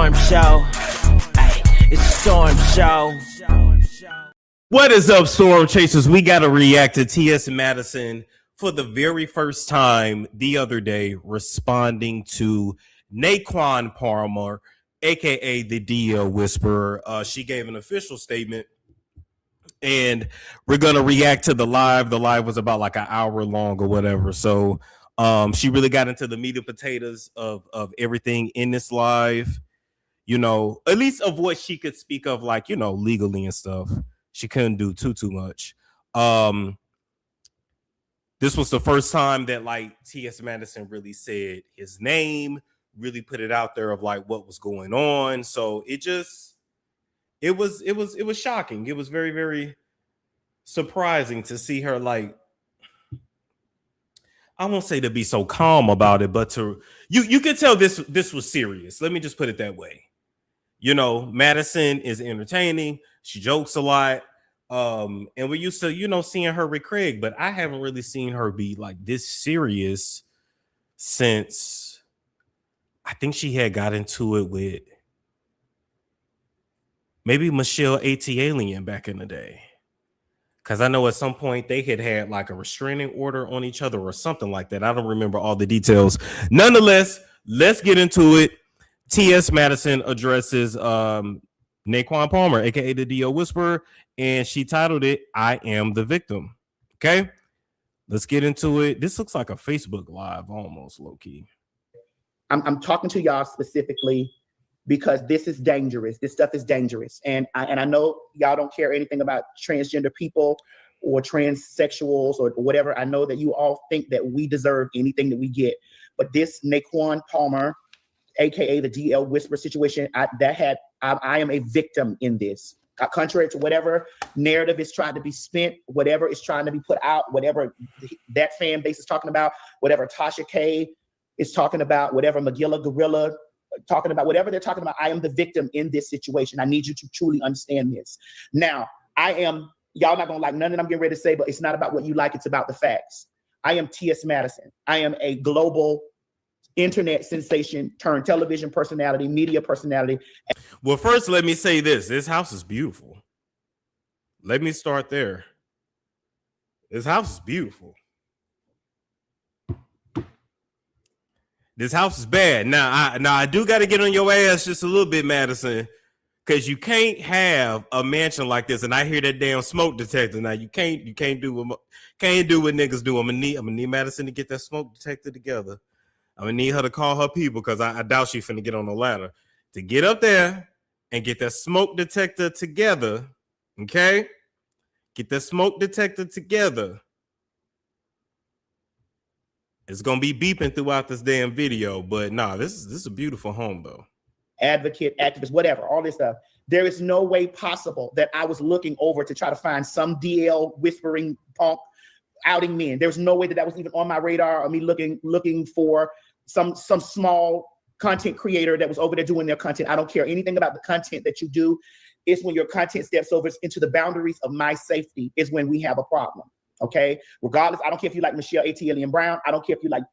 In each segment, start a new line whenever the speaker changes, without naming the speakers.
storm show. Ay, it's a storm show.
What is up, Storm Chasers? We got to react to T.S. Madison for the very first time the other day, responding to Naquan Palmer, a.k.a. the DL Whisperer. She gave an official statement, and we're going to react to the live. The live was about like an hour long or whatever. So she really got into the meat and potatoes of everything in this live, you know, at least of what she could speak of, like, you know, legally and stuff. She couldn't do too much. This was the first time that like T.S. Madison really said his name, really put it out there of like what was going on. So it was shocking. It was very, very surprising to see her, like, I won't say to be so calm about it, but to you could tell this was serious. Let me just put it that way. You know, Madison is entertaining. She jokes a lot. And we're used to, you know, seeing her with Craig, but I haven't really seen her be like this serious since I think she had got into it with maybe Michelle A.T. Alien back in the day. Because I know at some point they had like a restraining order on each other or something like that. I don't remember all the details. Nonetheless, let's get into it. T.S. Madison addresses Naquan Palmer, a.k.a. the DL Whisperer, and she titled it, I Am the Victim. Okay? Let's get into it. This looks like a Facebook Live almost, low-key.
I'm talking to y'all specifically because this is dangerous. This stuff is dangerous. And I know y'all don't care anything about transgender people or transsexuals or whatever. I know that you all think that we deserve anything that we get. But this Naquan Palmer, a.k.a. the DL Whisper situation, I am a victim in this. Contrary to whatever narrative is trying to be spent, whatever is trying to be put out, whatever that fan base is talking about, whatever Tasha K is talking about, whatever Magilla Gorilla talking about, whatever they're talking about, I am the victim in this situation. I need you to truly understand this. Now, y'all not gonna like none that I'm getting ready to say, but it's not about what you like, it's about the facts. I am T.S. Madison. I am a global internet sensation turned television personality, media personality.
Well, first, let me say this. This house is beautiful. Let me start there. This house is beautiful. This house is bad. Now I do got to get on your ass just a little bit, Madison, because you can't have a mansion like this. And I hear that damn smoke detector. Now you can't do what niggas do. I'm gonna need Madison to get that smoke detector together. I'm gonna need her to call her people because I doubt she's finna get on the ladder to get up there and get that smoke detector together. Okay, get that smoke detector together. It's gonna be beeping throughout this damn video, but nah, this is a beautiful home though.
Advocate, activist, whatever, all this stuff. There is no way possible that I was looking over to try to find some DL whispering punk outing men. There's no way that was even on my radar or me looking for some small content creator that was over there doing their content. I don't care anything about the content that you do. It's when your content steps over into the boundaries of my safety is when we have a problem. Okay, regardless, I don't care if you like Michelle A.T. Alien Brown. I don't care if you like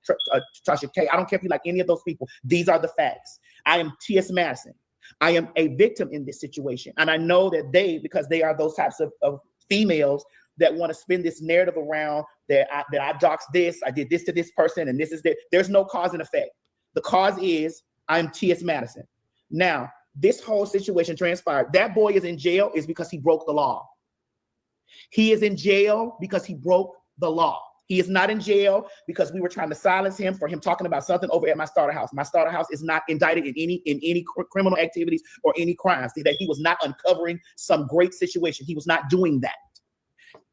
Tasha K. I don't care if you like any of those people. These are the facts. I am T.S. Madison. I am a victim in this situation. And I know that because they are those types of females that want to spin this narrative around that I doxed this, I did this to this person, and this is that. There's no cause and effect. The cause is I'm T.S. Madison. Now, this whole situation transpired. That boy is in jail is because he broke the law. He is in jail because he broke the law. He is not in jail because we were trying to silence him for him talking about something over at my starter house. My starter house is not indicted in any criminal activities or any crimes. That he was not uncovering some great situation. He was not doing that.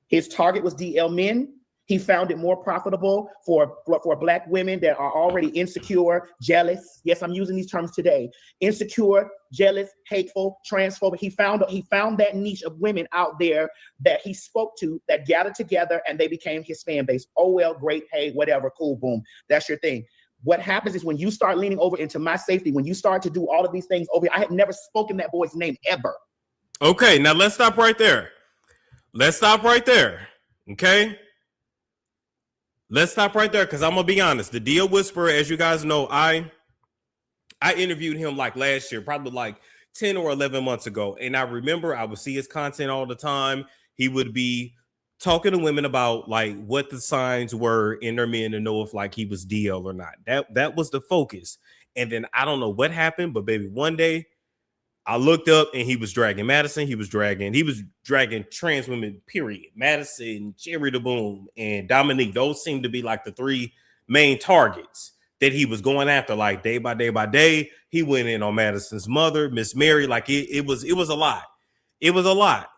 His target was DL men. He found it more profitable for Black women that are already insecure, jealous. Yes, I'm using these terms today. Insecure, jealous, hateful, transphobic. He found that niche of women out there that he spoke to that gathered together and they became his fan base. Oh, well, great. Hey, whatever. Cool. Boom. That's your thing. What happens is when you start leaning over into my safety, when you start to do all of these things over here, I had never spoken that boy's name ever.
Okay. Now let's stop right there. Okay. Let's stop right there because I'm gonna be honest. The DL Whisperer, as you guys know, I I interviewed him like last year, probably like 10 or 11 months ago. And I remember I would see his content all the time. He would be talking to women about like what the signs were in their men to know if like he was DL or not. That was the focus. And then I don't know what happened, but baby, one day I looked up and he was dragging Madison. He was dragging trans women, period. Madison, Cherry the Boom, and Dominique. Those seemed to be like the three main targets that he was going after, like day by day by day. He went in on Madison's mother, Miss Mary. Like it was a lot. It was a lot.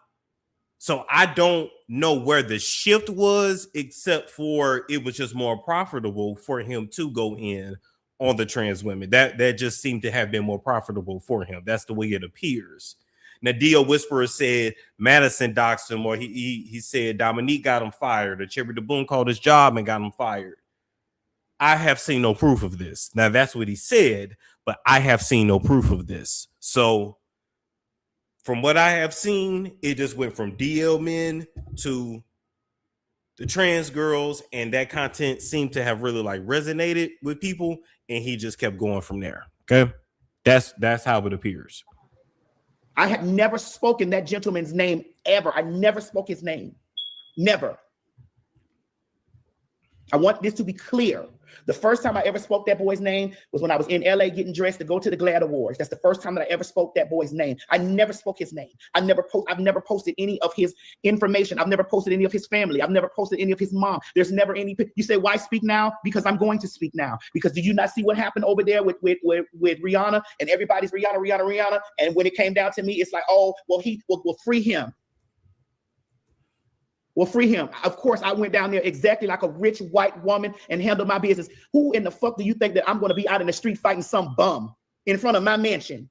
So I don't know where the shift was, except for it was just more profitable for him to go in on the trans women. That just seemed to have been more profitable for him. That's the way it appears. Now, Dio Whisperer said Madison doxed him, or he said Dominique got him fired, or Cherry the Boom called his job and got him fired. I have seen no proof of this. Now, that's what he said, but I have seen no proof of this. So from what I have seen, it just went from DL men to the trans girls, and that content seemed to have really like resonated with people, and he just kept going from there. Okay, that's how it appears.
I have never spoken that gentleman's name ever. I never spoke his name. Never. I want this to be clear. The first time I ever spoke that boy's name was when I was in LA getting dressed to go to the GLAAD Awards. That's the first time that I ever spoke that boy's name. I never spoke his name. I've never posted any of his information. I've never posted any of his family. I've never posted any of his mom. There's never any. You say, why speak now? Because I'm going to speak now. Because did you not see what happened over there with Rihanna, and everybody's Rihanna? And when it came down to me, it's like, oh, well, we'll free him. Well, free him. Of course, I went down there exactly like a rich white woman and handled my business. Who in the fuck do you think that I'm going to be out in the street fighting some bum in front of my mansion?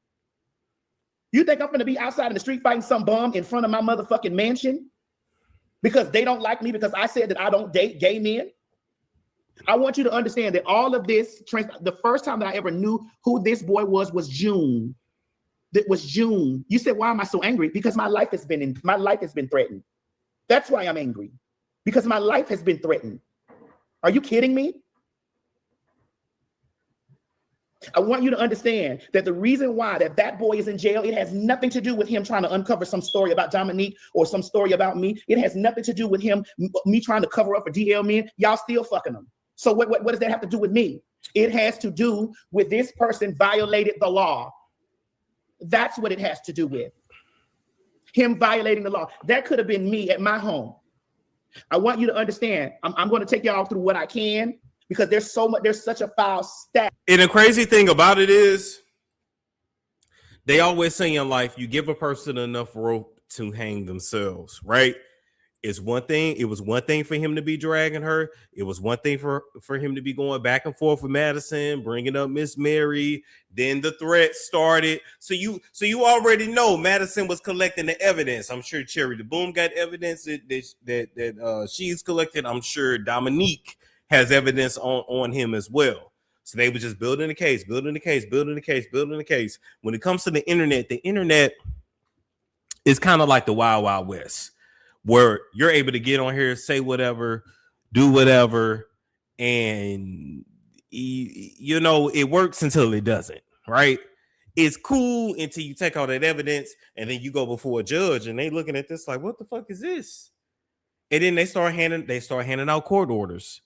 You think I'm going to be outside in the street fighting some bum in front of my motherfucking mansion? Because they don't like me because I said that I don't date gay men? I want you to understand that all of this, the first time that I ever knew who this boy was June. That was June. You said, why am I so angry? Because my life has been threatened. That's why I'm angry, because my life has been threatened. Are you kidding me? I want you to understand that the reason why that boy is in jail, it has nothing to do with him trying to uncover some story about Dominique or some story about me. It has nothing to do with me trying to cover up for DL men. Y'all still fucking them. So what does that have to do with me? It has to do with this person violated the law. That's what it has to do with. Him violating the law. That could have been me at my home. I want you to understand. I'm going to take y'all through what I can, because there's such a foul stack.
And the crazy thing about it is, they always say in life, you give a person enough rope to hang themselves, right? It was one thing for him to be dragging her. It was one thing for him to be going back and forth with Madison, bringing up Miss Mary. Then the threat started. So you already know Madison was collecting the evidence. I'm sure Cherry the Boom got evidence that she's collected. I'm sure Dominique has evidence on him as well. So they were just building the case. When it comes to the internet is kind of like the Wild Wild West, where you're able to get on here, say whatever, do whatever, and it works until it doesn't, right? It's cool until you take all that evidence and then you go before a judge and they looking at this like, what the fuck is this? And then they start handing out court orders.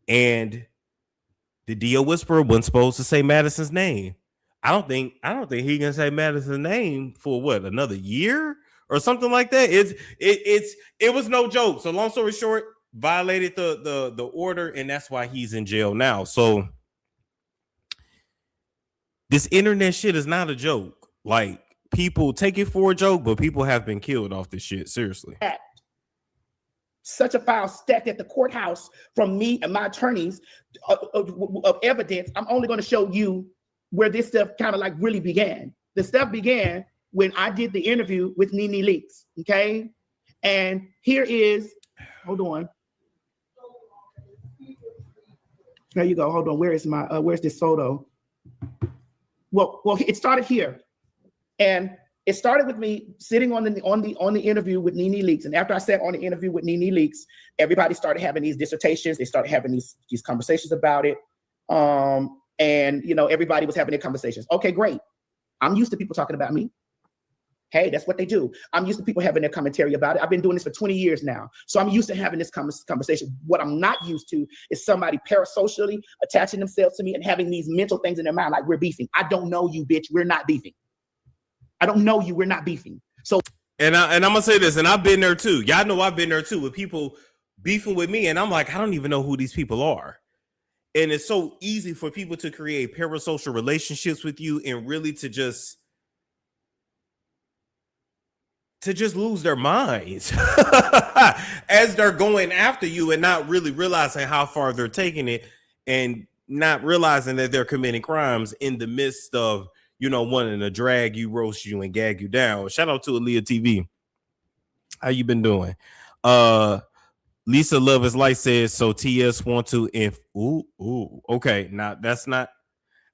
And the DO Whisperer wasn't supposed to say Madison's name. I don't think he can say Madison's name for what, another year or something like that. It was no joke. So long story short, violated the order, and that's why he's in jail now. So this internet shit is not a joke. Like, people take it for a joke, but people have been killed off this shit. Seriously.
Such a file stacked at the courthouse from me and my attorneys of evidence. I'm only going to show you where this stuff kind of like really began. The stuff began when I did the interview with Nene Leakes, okay? And here is, hold on. There you go, hold on. Where's this photo? Well, it started here. And it started with me sitting on the interview with Nene Leakes. And after I sat on the interview with Nene Leakes, everybody started having these dissertations. They started having these conversations about it. And, you know, everybody was having their conversations. Okay, great. I'm used to people talking about me. Hey, that's what they do. I'm used to people having their commentary about it. I've been doing this for 20 years now. So I'm used to having this conversation. What I'm not used to is somebody parasocially attaching themselves to me and having these mental things in their mind, like we're beefing. I don't know you, bitch. We're not beefing. I don't know you. We're not beefing. So,
and I'm going to say this, and I've been there too. Y'all know I've been there too with people beefing with me. And I'm like, I don't even know who these people are. And it's so easy for people to create parasocial relationships with you and really to just lose their minds as they're going after you and not really realizing how far they're taking it and not realizing that they're committing crimes in the midst of, you know, wanting to drag you, roast you, and gag you down. Shout out to Aaliyah TV. How you been doing? Lisa Love is Light says, so TS want to okay. Now that's not,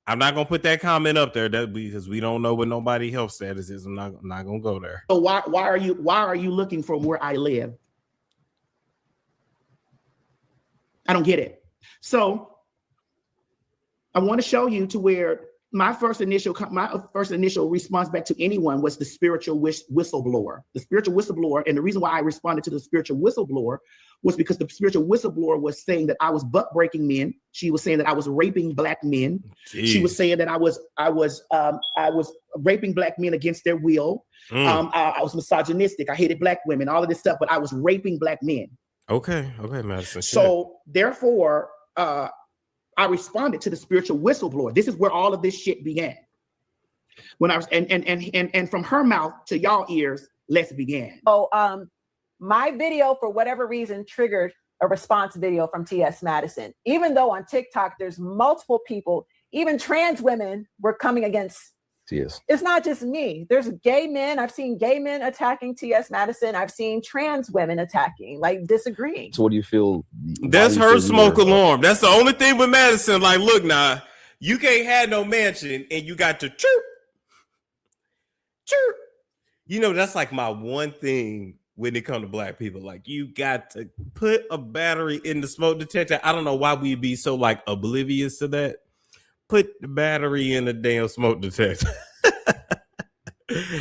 I'm not gonna put that comment up there because we don't know what nobody health status is. I'm not gonna go there.
So why are you looking from where I live? I don't get it. So I want to show you to where my first initial response back to anyone was the spiritual whistleblower. The spiritual whistleblower, and the reason why I responded to the spiritual whistleblower was because the spiritual whistleblower was saying that I was butt breaking men. She was saying that I was raping black men.
Jeez.
She was saying that I was raping black men against their will. I was misogynistic. I hated black women. All of this stuff, but I was raping black men.
Okay, Madison.
So therefore, I responded to the spiritual whistleblower. This is where all of this shit began. When I was and from her mouth to y'all ears, let's begin.
Oh, my video, for whatever reason, triggered a response video from T.S. Madison. Even though on TikTok, there's multiple people, even trans women were coming against
T.S.
It's not just me. There's gay men. I've seen gay men attacking T.S. Madison. I've seen trans women attacking, like disagreeing.
So what do you feel?
That's her smoke alarm. That's the only thing with Madison. Like, look, now, you can't have no mansion and you got to chirp. You know, that's like my one thing when it comes to black people. Like, you got to put a battery in the smoke detector. I don't know why we'd be so like oblivious to that. Put the battery in the damn smoke detector.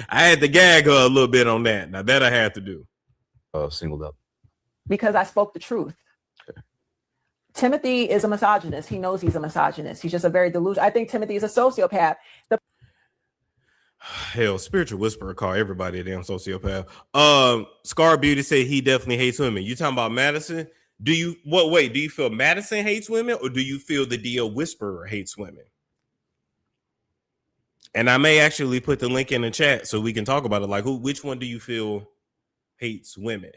I had to gag her a little bit on that. Now that I had to do.
Singled up.
Because I spoke the truth.
Okay.
Timothy is a misogynist. He knows he's a misogynist. He's just a very delusional. I think Timothy is a sociopath.
Hell, spiritual whisperer call everybody a damn sociopath. Scar Beauty said he definitely hates women. You talking about Madison? Do you feel Madison hates women, or do you feel the DL whisperer hates women? And I may actually put the link in the chat so we can talk about it. Like, which one do you feel hates women?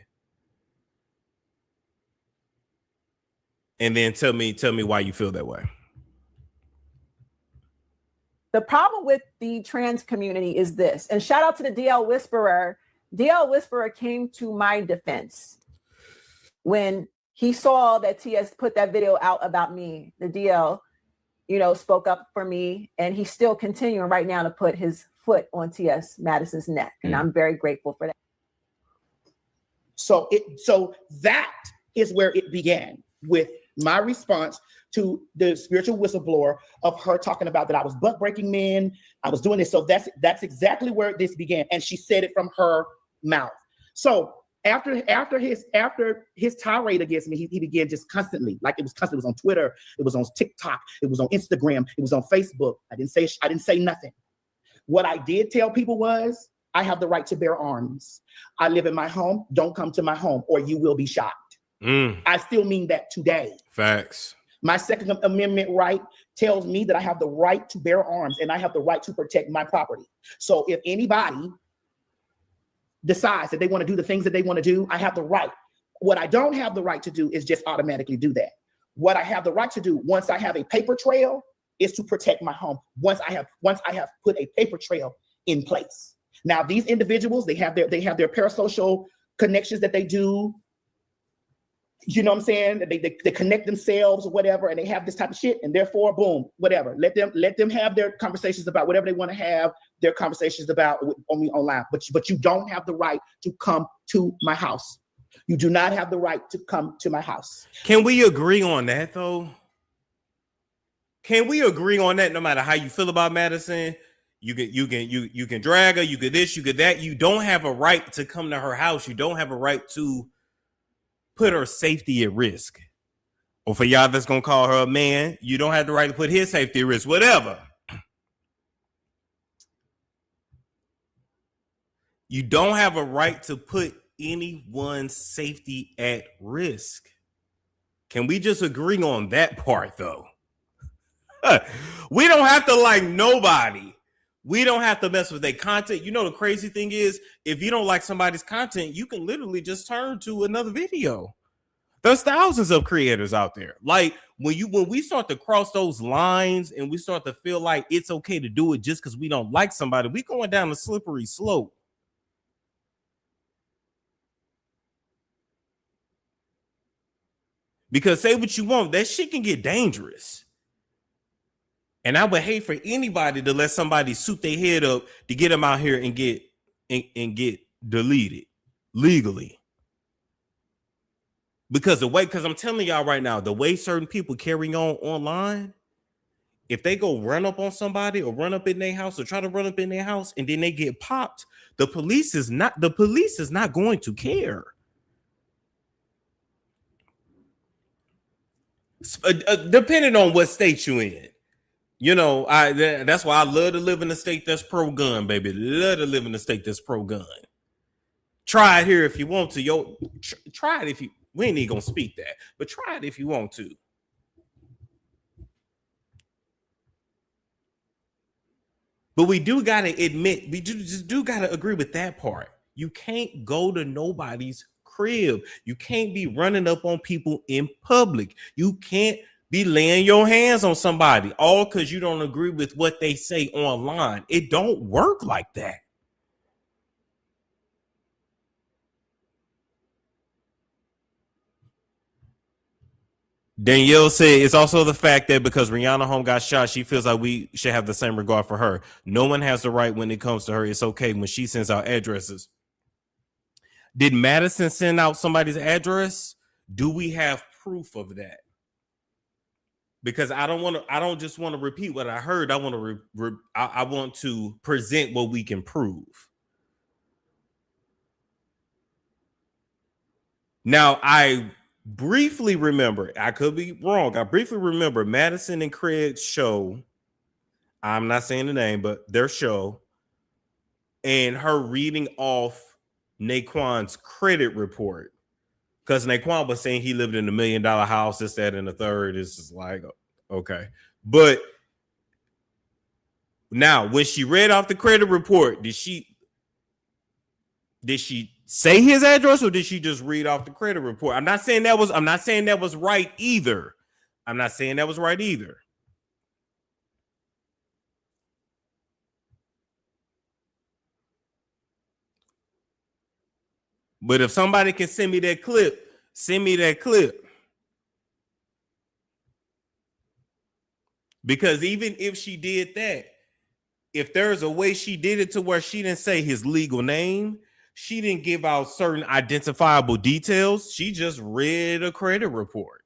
And then tell me why you feel that way.
The problem with the trans community is this, and shout out to the DL whisperer. DL whisperer came to my defense when he saw that TS put that video out about me. The DL, spoke up for me, and he's still continuing right now to put his foot on TS Madison's neck, and I'm very grateful for that.
So that is where it began, with my response to the spiritual whistleblower of her talking about that I was butt breaking men, I was doing this. So that's exactly where this began, and she said it from her mouth. So after his tirade against me, he began just constantly, like it was constant. It was on Twitter, it was on TikTok, it was on Instagram, it was on Facebook. I didn't say nothing. What I did tell people was, I have the right to bear arms. I live in my home. Don't come to my home, or you will be shot. I still mean that today.
Facts.
My Second Amendment right tells me that I have the right to bear arms and I have the right to protect my property. So if anybody decides that they want to do the things that they want to do, I have the right. What I don't have the right to do is just automatically do that. What I have the right to do once I have a paper trail is to protect my home. Once I have put a paper trail in place. Now, these individuals, they have their parasocial connections that they do. You know what I'm saying? They connect themselves or whatever, and they have this type of shit, and therefore, boom, whatever. Let them have their conversations about whatever they want to have their conversations about on me online. But you don't have the right to come to my house. You do not have the right to come to my house.
Can we agree on that though? Can we agree on that? No matter how you feel about Madison, you can drag her, you could this, you could that. You don't have a right to come to her house. You don't have a right to put her safety at risk. Or for y'all that's gonna call her a man, you don't have the right to put his safety at risk. Whatever. You don't have a right to put anyone's safety at risk. Can we just agree on that part, though? We don't have to like nobody. We don't have to mess with their content. You know, the crazy thing is, if you don't like somebody's content, you can literally just turn to another video. There's thousands of creators out there. Like when we start to cross those lines and we start to feel like it's okay to do it just because we don't like somebody, we going down a slippery slope. Because say what you want, that shit can get dangerous. And I would hate for anybody to let somebody suit their head up to get them out here and get deleted legally. Because I'm telling y'all right now, the way certain people carry on online, if they go run up on somebody or run up in their house or try to run up in their house and then they get popped, the police is not going to care. Depending on what state you in. You know, that's why I love to live in a state that's pro-gun, baby. Love to live in a state that's pro-gun. Try it here if you want to. Try it if you. We ain't even gonna speak that, but try it if you want to. But we do gotta admit, we do gotta agree with that part. You can't go to nobody's crib. You can't be running up on people in public. You can't be laying your hands on somebody all because you don't agree with what they say online. It don't work like that. Danielle said it's also the fact that because Rihanna home got shot, she feels like we should have the same regard for her. No one has the right when it comes to her. It's okay when she sends out addresses. Did Madison send out somebody's address? Do we have proof of that? Because I don't just want to repeat what I heard. I want to present what we can prove. Now, I briefly remember, I could be wrong. I briefly remember Madison and Craig's show. I'm not saying the name, but their show, and her reading off Naquan's credit report. Because Naquan was saying he lived in $1 million house, this, that, and the third. It's just like, okay. But now, when she read off the credit report, did she say his address or did she just read off the credit report? I'm not saying that was right either. I'm not saying that was right either. But if somebody can send me that clip, send me that clip. Because even if she did that, if there's a way she did it to where she didn't say his legal name, she didn't give out certain identifiable details, she just read a credit report.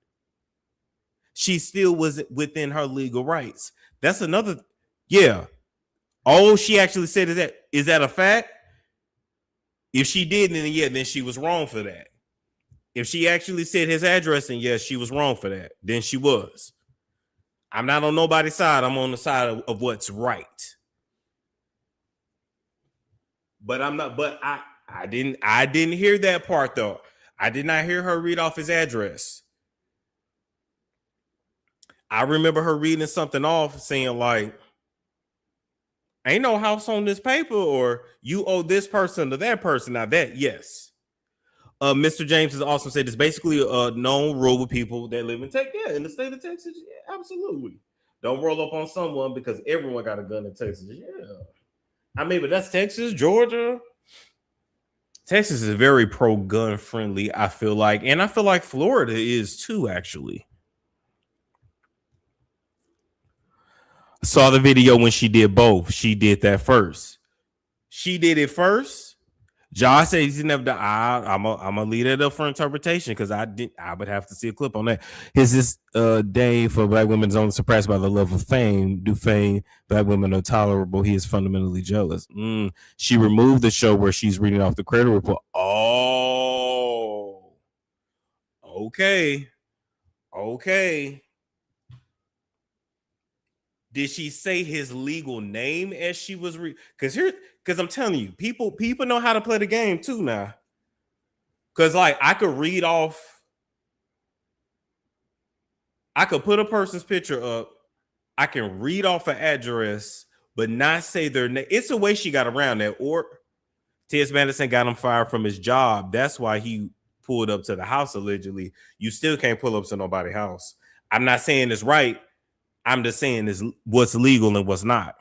She still was within her legal rights. That's another, yeah. All she actually said is that a fact? If she did, then she was wrong for that. If she actually said his address, and yes, she was wrong for that, then she was. I'm not on nobody's side. I'm on the side of what's right. But I'm not. But I didn't hear that part though. I did not hear her read off his address. I remember her reading something off, saying like, "Ain't no house on this paper," or "You owe this person to that person." Now that, yes. Mr. James has also said it's basically a known rule with people that live in Texas. Yeah, in the state of Texas, yeah, absolutely. Don't roll up on someone because everyone got a gun in Texas. Yeah. I mean, but that's Texas, Georgia. Texas is very pro-gun friendly, I feel like. And I feel like Florida is too, actually. I saw the video when she did both. She did that first. She did it first Josh said he's never done. I'm gonna leave it up for interpretation because I would have to see a clip on that. Is this day for black women is only suppressed by the love of fame? Do fame black women are tolerable? He is fundamentally jealous. She removed the show where she's reading off the credit report. Oh, okay. Did she say his legal name as she was because I'm telling you, people know how to play the game too now. Because like I could put a person's picture up, I can read off an address, but not say their name. It's a way she got around that. Or T.S. Madison got him fired from his job. That's why he pulled up to the house allegedly. You still can't pull up to nobody's house. I'm not saying it's right. I'm just saying is what's legal and what's not.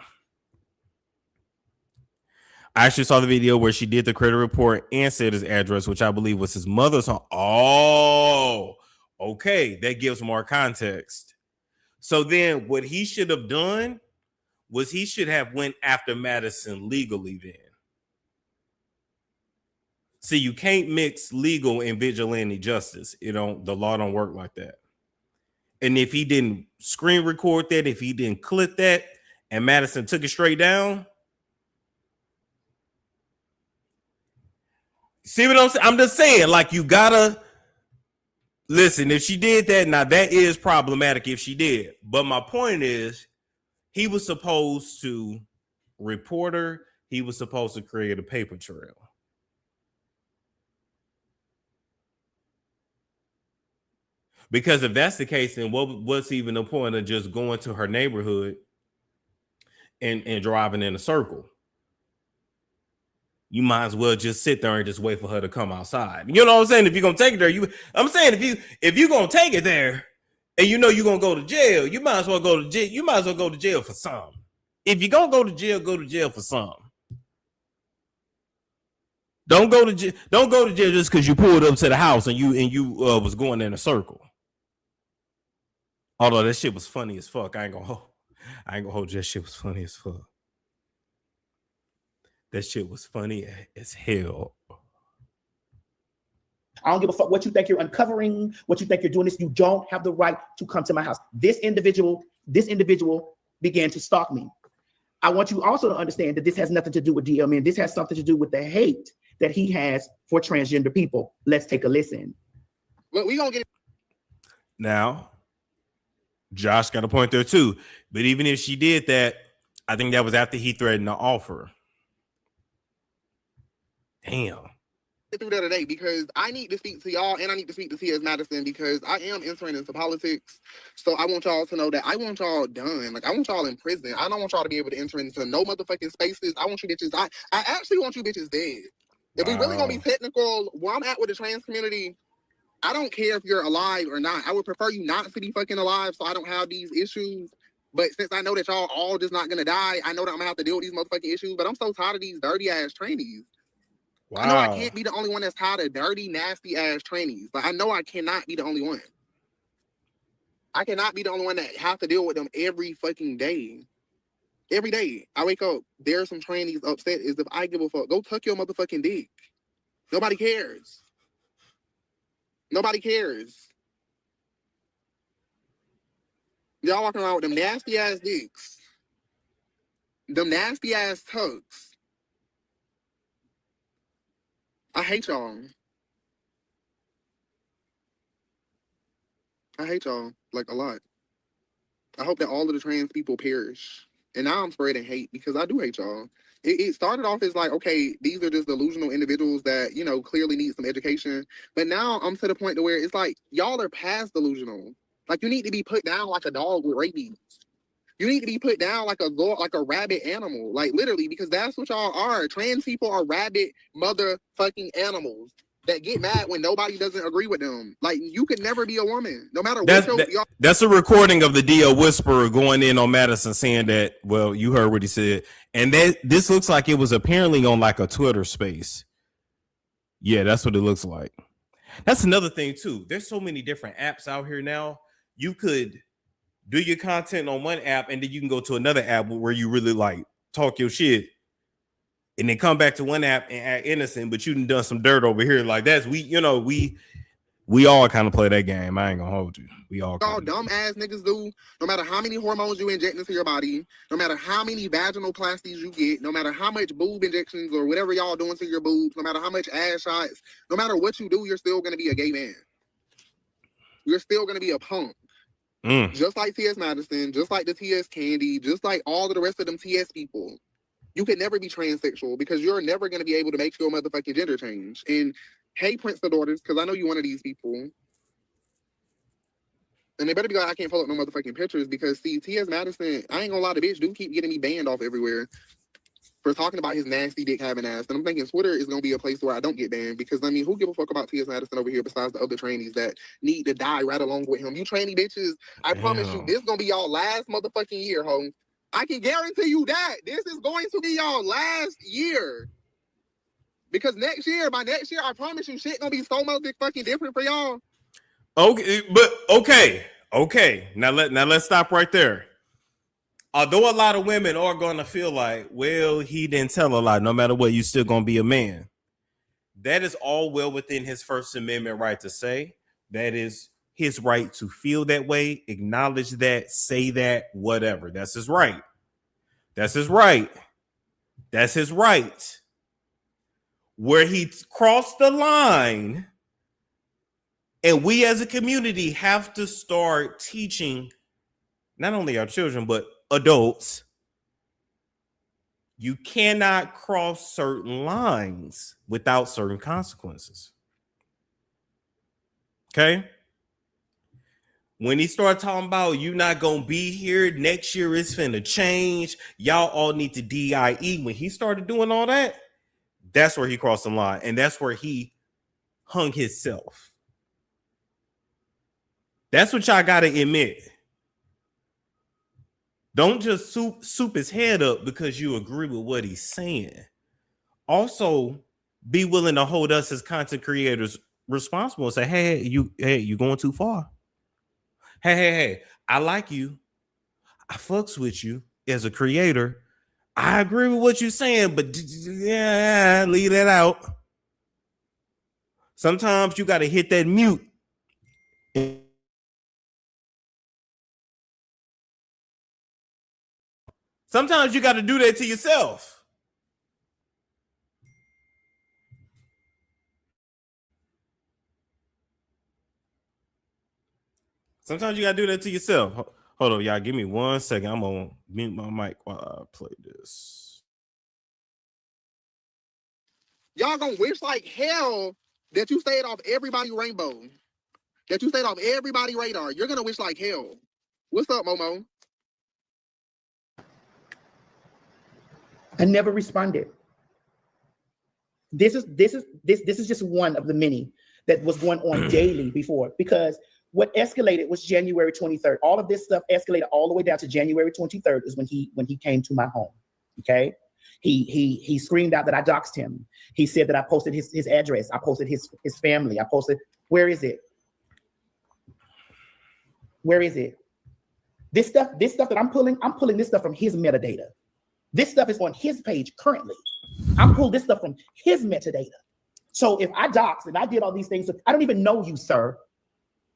I actually saw the video where she did the credit report and said his address, which I believe was his mother's home. Oh, okay. That gives more context. So then what he should have done was he should have went after Madison legally then. See, you can't mix legal and vigilante justice. The law don't work like that. And if he didn't screen record that, if he didn't clip that, and Madison took it straight down, see what I'm saying? I'm just saying, like, you gotta listen. If she did that, now that is problematic if she did. But my point is, he was supposed to report her. He was supposed to create a paper trail. Because if that's the case, then what's even the point of just going to her neighborhood and driving in a circle? You might as well just sit there and just wait for her to come outside. You know what I'm saying? If you're gonna take it there, if you're gonna take it there and you're gonna go to jail, you might as well go to jail. You might as well go to jail for some. If you're gonna go to jail for some. Don't go to jail just because you pulled up to the house and you was going in a circle. Although that shit was funny as fuck. I ain't gonna hold you. That shit was funny as fuck. That shit was funny as hell.
I don't give a fuck what you think you're uncovering, what you think you're doing this. You don't have the right to come to my house. This individual began to stalk me. I want you also to understand that this has nothing to do with DL men. This has something to do with the hate that he has for transgender people. Let's take a listen.
Well, we gonna get it.
Now, Josh got a point there too. But even if she did that, I think that was after he threatened to offer. Damn.
Through that today because I need to speak to y'all and I need to speak to T.S. Madison because I am entering into politics. So I want y'all to know that I want y'all done. Like I want y'all in prison. I don't want y'all to be able to enter into no motherfucking spaces. I want you bitches. I actually want you bitches dead. If we really gonna be technical, where I'm at with the trans community, I don't care if you're alive or not. I would prefer you not to be fucking alive so I don't have these issues. But since I know that y'all all just not gonna die, I know that I'm gonna have to deal with these motherfucking issues. But I'm so tired of these dirty ass trainees. Wow. I know I can't be the only one that's tired of dirty, nasty ass trainees. Like I know I cannot be the only one. I cannot be the only one that have to deal with them every fucking day. Every day I wake up, there's some trainees upset as if I give a fuck. Go tuck your motherfucking dick. Nobody cares. Nobody cares. Y'all walking around with them nasty ass dicks. Them nasty ass tucks. I hate y'all. I hate y'all, like, a lot. I hope that all of the trans people perish. And now I'm spreading hate because I do hate y'all. It started off as like, okay, these are just delusional individuals that, clearly need some education. But now I'm to the point to where it's like, y'all are past delusional. Like, you need to be put down like a dog with rabies. You need to be put down like a rabid animal. Like, literally, because that's what y'all are. Trans people are rabid motherfucking animals that get mad when nobody doesn't agree with them. Like, you could never be a woman, no matter what.
That's a recording of the DL Whisperer going in on Madison saying that, well, you heard what he said. And this looks like it was apparently on like a Twitter space. Yeah, that's what it looks like. That's another thing too. There's so many different apps out here now. You could do your content on one app and then you can go to another app where you really like talk your shit and then come back to one app and act innocent, but you done some dirt over here. Like that's we all kind of play that game. I ain't gonna hold you. We all
dumb ass niggas do. No matter how many hormones you inject into your body, no matter how many vaginal plasties you get, no matter how much boob injections or whatever y'all doing to your boobs, no matter how much ass shots, no matter what you do, you're still gonna be a gay man. You're still gonna be a punk. Just like T.S. Madison, just like the T.S. Candy, just like all of the rest of them T.S. people. You can never be transsexual because you're never going to be able to make your motherfucking gender change. And hey, Prince the daughters, because I know you one of these people. And they better be like, I can't pull up no motherfucking pictures because, see, T.S. Madison, I ain't gonna lie, the bitch do keep getting me banned off everywhere for talking about his nasty dick having ass. And I'm thinking Twitter is going to be a place where I don't get banned because, I mean, who give a fuck about T.S. Madison over here besides the other trainees that need to die right along with him? You trainee bitches, I promise you, this going to be y'all last motherfucking year, ho. I can guarantee you that. This is going to be y'all last year. Because next year, by next year, I promise you, shit going to be so motherfucking different for y'all.
Okay, but okay. Now let's stop right there. Although a lot of women are going to feel like, well, he didn't tell a lie. No matter what, you still going to be a man. That is all well within his First Amendment right to say. That is his right to feel that way, acknowledge that, say that, whatever. That's his right. That's his right. That's his right. Where he crossed the line, and we as a community have to start teaching not only our children, but adults, you cannot cross certain lines without certain consequences. Okay? When he started talking about you not gonna be here next year, it's finna change. Y'all all need to DIE. When he started doing all that, that's where he crossed the line, and that's where he hung himself. That's what y'all gotta admit. Don't just soup his head up because you agree with what he's saying. Also, be willing to hold us as content creators responsible and say, hey, you going too far. Hey, I like you. I fucks with you as a creator. I agree with what you're saying, but yeah, leave that out. Sometimes you got to hit that mute. Sometimes you got to do that to yourself. Sometimes you got to do that to yourself. Hold on, y'all. Give me 1 second. I'm going to mute my mic while I play this.
Y'all gonna wish like hell that you stayed off everybody's rainbow. That you stayed off everybody's radar. You're gonna wish like hell. What's up, Momo?
I never responded. This is just one of the many that was going on daily before, because what escalated was January 23rd. All of this stuff escalated all the way down to January 23rd is when he came to my home. Okay. He screamed out that I doxed him. He said that I posted his address. I posted his family. I posted, where is it? Where is it? This stuff that I'm pulling this stuff from his metadata. This stuff is on his page currently. I'm pulling this stuff from his metadata. So if I doxed and I did all these things, I don't even know you, sir.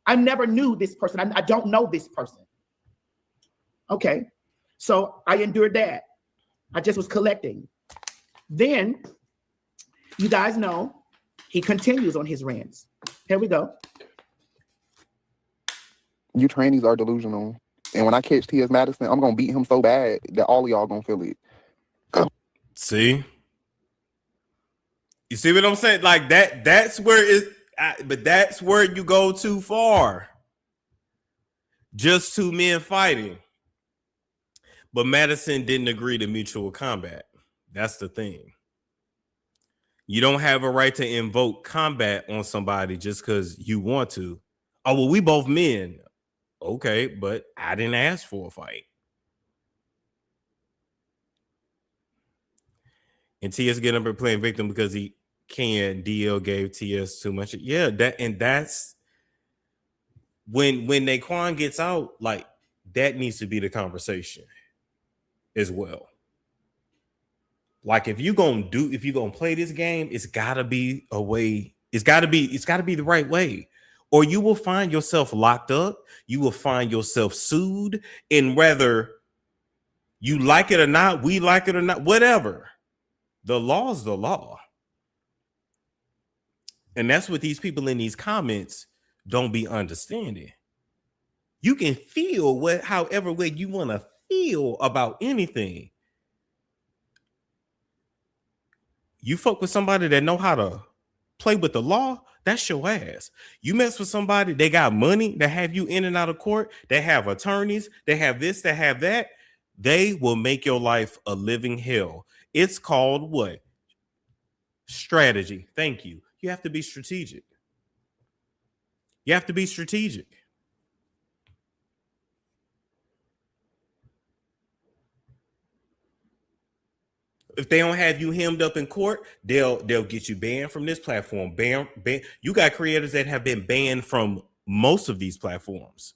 I never knew this person. I don't know this person. Okay. So I endured that. I just was collecting. Then you guys know he continues on his rants. Here we go.
You trainees are delusional. And when I catch T.S. Madison, I'm going to beat him so bad that all of y'all going to feel it.
See? You see what I'm saying? Like that's where but that's where you go too far. Just two men fighting. But Madison didn't agree to mutual combat. That's the thing. You don't have a right to invoke combat on somebody just because you want to. Oh, well, we both men. Okay, but I didn't ask for a fight. And TS getting up and playing victim because he can. DL gave TS too much. Yeah, that's when Naquan gets out, like that needs to be the conversation as well. Like if you're gonna play this game, it's gotta be a way, it's gotta be the right way. Or you will find yourself locked up, you will find yourself sued, and whether you like it or not, we like it or not, whatever. The law is the law. And that's what these people in these comments don't be understanding. You can feel however way you want to feel about anything. You fuck with somebody that know how to play with the law, that's your ass. You mess with somebody, they got money, that have you in and out of court, they have attorneys, they have this, they have that, they will make your life a living hell. It's called what? Strategy. Thank you. You have to be strategic. You have to be strategic. If they don't have you hemmed up in court, they'll get you banned from this platform. Ban. You got creators that have been banned from most of these platforms.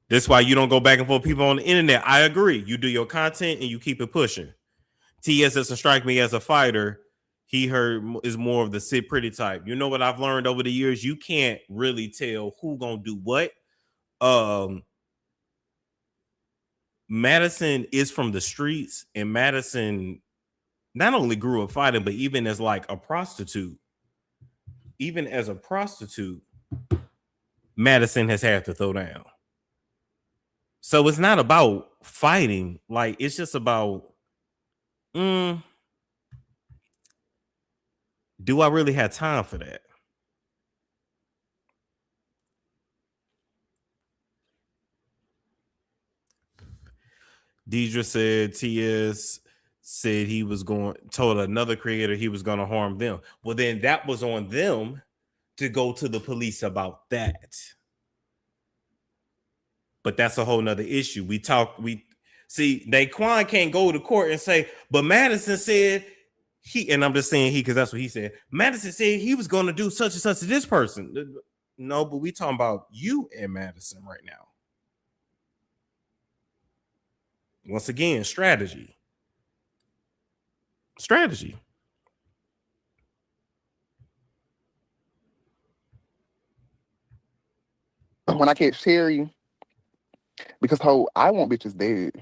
That's why you don't go back and forth with people on the internet. I agree. You do your content and you keep it pushing. TS doesn't strike me as a fighter. He is more of the sit pretty type. You know what I've learned over the years? You can't really tell who gonna do what. Madison is from the streets, and Madison not only grew up fighting, but even as like a prostitute, Madison has had to throw down. So it's not about fighting, like it's just about do I really have time for that? Deidre said TS said told another creator he was going to harm them. Well, then that was on them to go to the police about that. But that's a whole nother issue. We see Naquan can't go to court and say, but Madison said and I'm just saying because that's what he said. Madison said he was going to do such and such to this person. No, but we talking about you and Madison right now. Once again, strategy.
When I catch Terry, because I want bitches dead.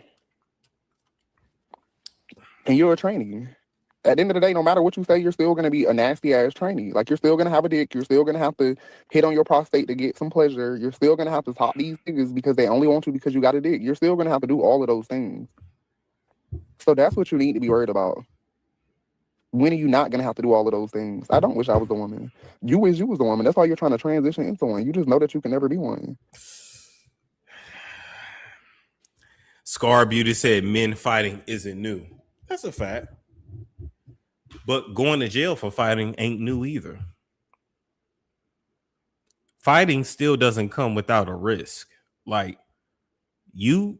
And you're a trainee. At the end of the day, no matter what you say, you're still going to be a nasty ass trainee. Like, you're still going to have a dick. You're still going to have to hit on your prostate to get some pleasure. You're still going to have to talk these niggas because they only want you because you got a dick. You're still going to have to do all of those things. So that's what you need to be worried about. When are you not going to have to do all of those things? I don't wish I was the woman. You wish you was the woman. That's why you're trying to transition into one. You just know that you can never be one.
Scar Beauty said men fighting isn't new. That's a fact. But going to jail for fighting ain't new either. Fighting still doesn't come without a risk. Like, you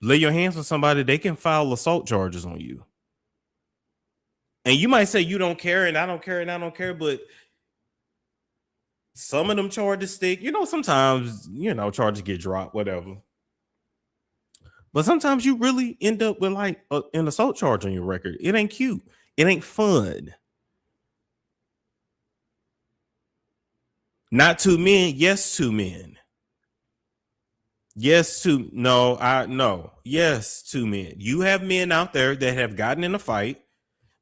lay your hands on somebody, they can file assault charges on you. And you might say you don't care, and I don't care, and I don't care, but some of them charges stick. Sometimes, charges get dropped, whatever. But sometimes you really end up with like an assault charge on your record. It ain't cute. It ain't fun. Not two men, yes, two men. Yes, two. No. Yes, two men. You have men out there that have gotten in a fight.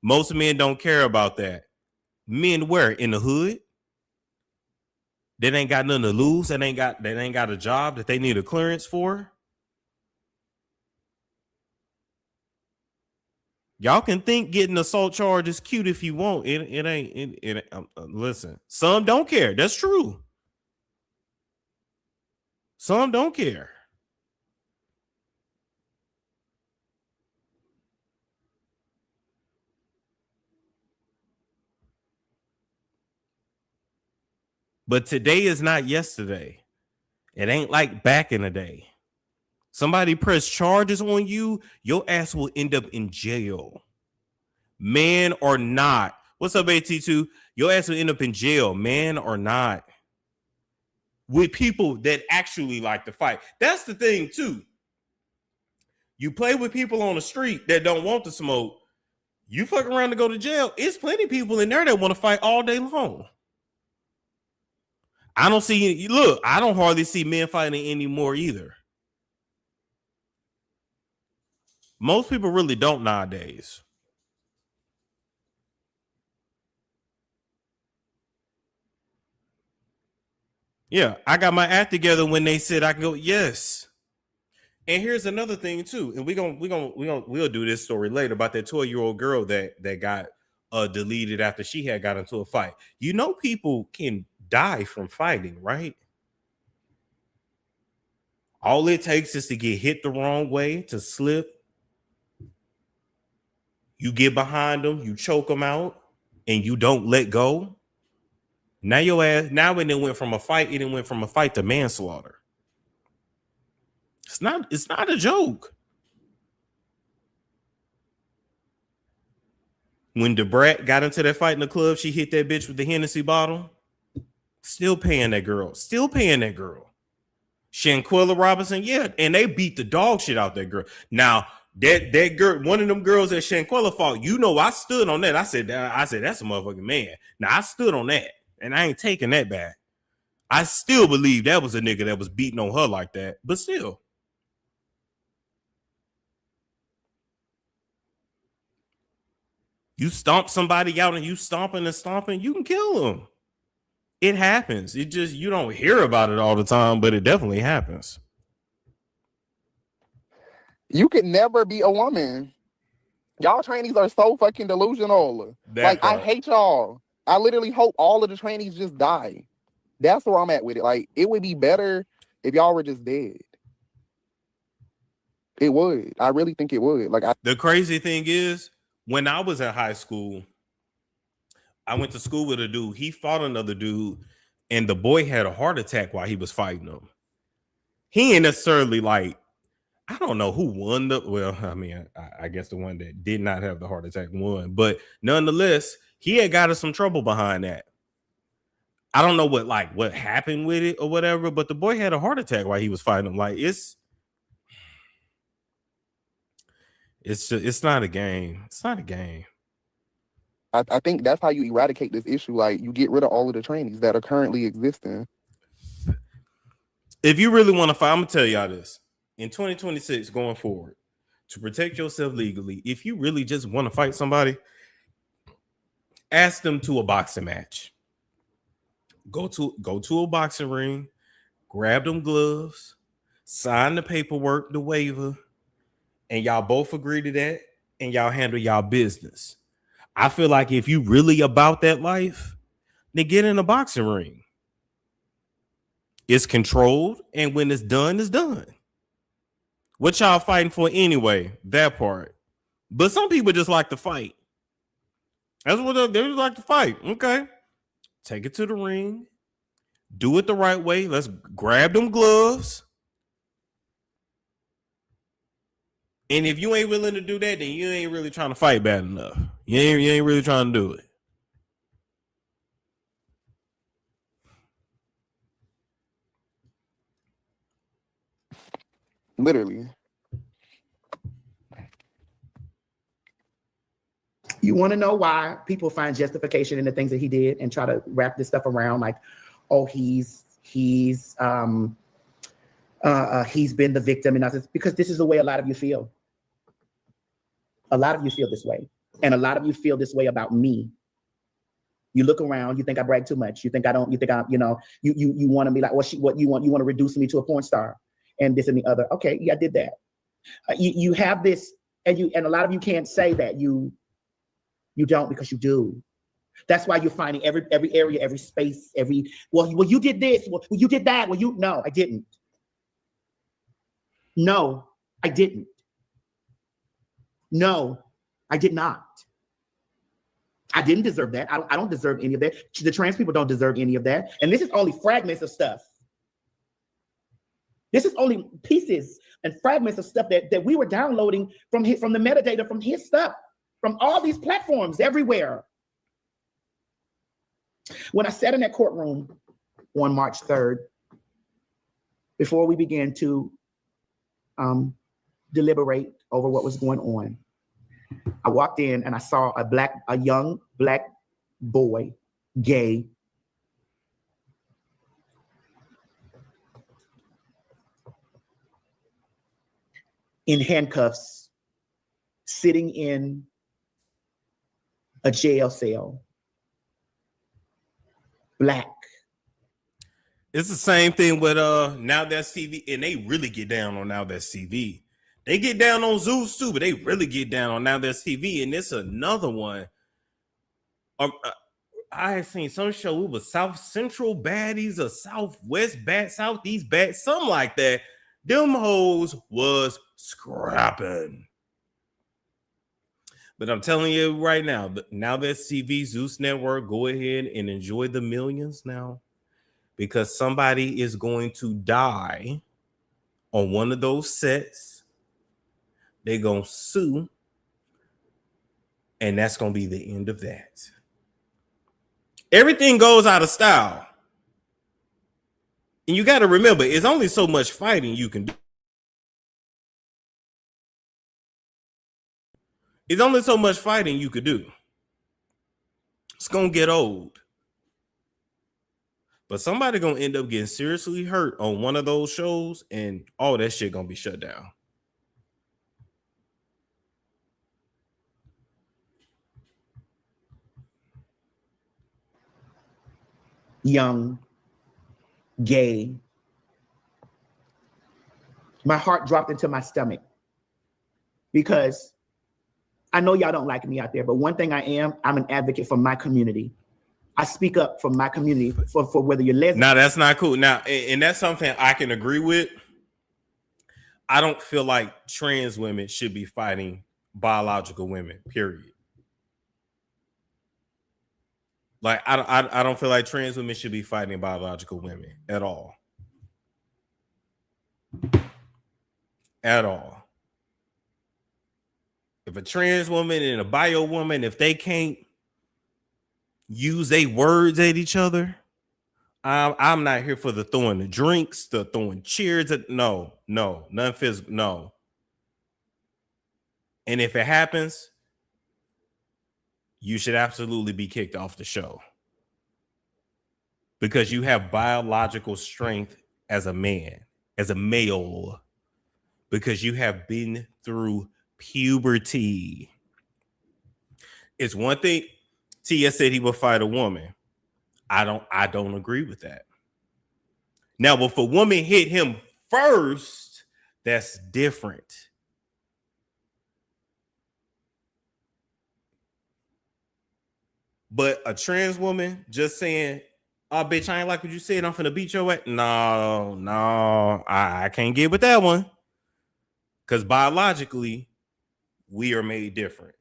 Most men don't care about that. Men where? In the hood? They ain't got nothing to lose. They ain't got a job that they need a clearance for. Y'all can think getting assault charge is cute if you want. It ain't. Listen, some don't care. That's true. Some don't care. But today is not yesterday. It ain't like back in the day. Somebody press charges on you, your ass will end up in jail. Man or not. What's up, AT2? Your ass will end up in jail, man or not. with people that actually like to fight. That's the thing too. You play with people on the street that don't want to smoke. You fuck around to go to jail. It's plenty of people in there that want to fight all day long. I don't see, look, I don't hardly see men fighting anymore either. Most people really don't nowadays. Yeah, I got my act together when they said I can go. Yes. And here's another thing too, and we'll do this story later about that 12-year-old girl that got deleted after she had got into a fight. You know, people can die from fighting, right? All it takes is to get hit the wrong way, to slip. You get behind them, you choke them out, and you don't let go. Now your ass, now when it went from a fight to manslaughter. It's not a joke. When DeBrat got into that fight in the club, she hit that bitch with the Hennessy bottle. Still paying that girl. Shanquella Robinson, yeah, and they beat the dog shit out that girl. Now, that girl, one of them girls that Shanquella fought, you know, I stood on that. I said that's a motherfucking man. Now, I stood on that, and I ain't taking that back. I still believe that was a nigga that was beating on her like that, but still. You stomp somebody out and you stomping, you can kill them. It happens. It just, you don't hear about it all the time, but it definitely happens.
You could never be a woman. Y'all trainees are so fucking delusional. I hate y'all. I literally hope all of the trainees just die. That's where I'm at with it. Like, it would be better if y'all were just dead. It would. I really think it would.
The crazy thing is, when I was in high school, I went to school with a dude. He fought another dude, and the boy had a heart attack while he was fighting him. He ain't necessarily like, I don't know who won I guess the one that did not have the heart attack won, but nonetheless, he had got us some trouble behind that. I don't know what happened with it or whatever, but the boy had a heart attack while he was fighting him. Like, it's not a game. It's not a game.
I think that's how you eradicate this issue. Like, you get rid of all of the trainees that are currently existing.
If you really want to fight, I'm going to tell y'all this. In 2026, going forward, to protect yourself legally, if you really just want to fight somebody, ask them to a boxing match. Go to a boxing ring, grab them gloves, sign the paperwork, the waiver, and y'all both agree to that, and y'all handle y'all business. I feel like if you really about that life, then get in a boxing ring. It's controlled, and when it's done, it's done. What y'all fighting for anyway? That part. But some people just like to fight. That's what they just like to fight. Okay. Take it to the ring. Do it the right way. Let's grab them gloves. And if you ain't willing to do that, then you ain't really trying to fight bad enough. You ain't really trying to do it.
Literally.
You want to know why people find justification in the things that he did and try to wrap this stuff around like, oh, he's been the victim, and that's because this is the way a lot of you feel. A lot of you feel this way, and a lot of you feel this way about me. You look around, you think I brag too much. You think you want to be like, what you want to reduce me to a porn star and this and the other. Okay, yeah, I did that. You have this, and a lot of you can't say that you don't, because you do. That's why you're finding every area, every space, well, you did this, well, you did that, no, I didn't. No, I didn't. No, I did not. I didn't deserve that. I don't deserve any of that. The trans people don't deserve any of that. And this is only fragments of stuff. This is only pieces and fragments of stuff that we were downloading from the metadata from his stuff, from all these platforms everywhere. When I sat in that courtroom on March 3rd, before we began to deliberate over what was going on, I walked in and I saw a young black boy, gay, in handcuffs, sitting in a jail cell, black.
It's the same thing with Now That's TV, and they really get down on Now That's TV. They get down on Zeus too, but they really get down on Now That's TV, and it's another one. I had seen some show. It was South Central Baddies or Southwest Southeast Bad, something like that. Them hoes was scrapping. But I'm telling you right now, Now That's TV, Zeus Network, go ahead and enjoy the millions now, because somebody is going to die on one of those sets. They're going to sue, and that's going to be the end of that. Everything goes out of style. And you got to remember, it's only so much fighting you can do. It's only so much fighting you could do. It's going to get old. But somebody going to end up getting seriously hurt on one of those shows, and all that shit going to be shut down.
Young, gay. My heart dropped into my stomach because I know y'all don't like me out there, but one thing I'm an advocate for my community. I speak up for my community for whether you're lesbian.
Now, that's not cool. Now, and that's something I can agree with. I don't feel like trans women should be fighting biological women, period. Like, I don't feel like trans women should be fighting biological women at all. At all. If a trans woman and a bio woman, if they can't use their words at each other, I'm not here for the throwing the drinks, the throwing cheers. No, none physical, no. And if it happens, you should absolutely be kicked off the show, because you have biological strength as a man, as a male, because you have been through puberty. It's one thing. T.S. said he would fight a woman. I don't agree with that. Now, if a woman hit him first, that's different. But a trans woman just saying, "Oh, bitch, I ain't like what you said, I'm finna beat your ass." No, I can't get with that one. Because biologically, we are made different.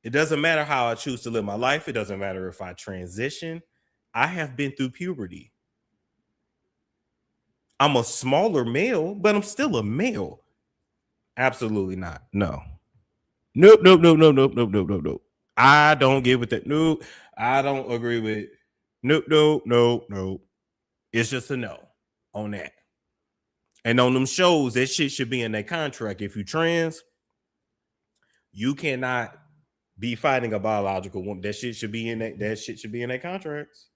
It doesn't matter how I choose to live my life. It doesn't matter if I transition. I have been through puberty. I'm a smaller male, but I'm still a male. Absolutely not. No. Nope. I don't get with that. Nope. I don't agree with it. Nope. It's just a no on that. And on them shows, that shit should be in their contract. If you trans, you cannot be fighting a biological woman. That shit should be in that shit should be in their contracts.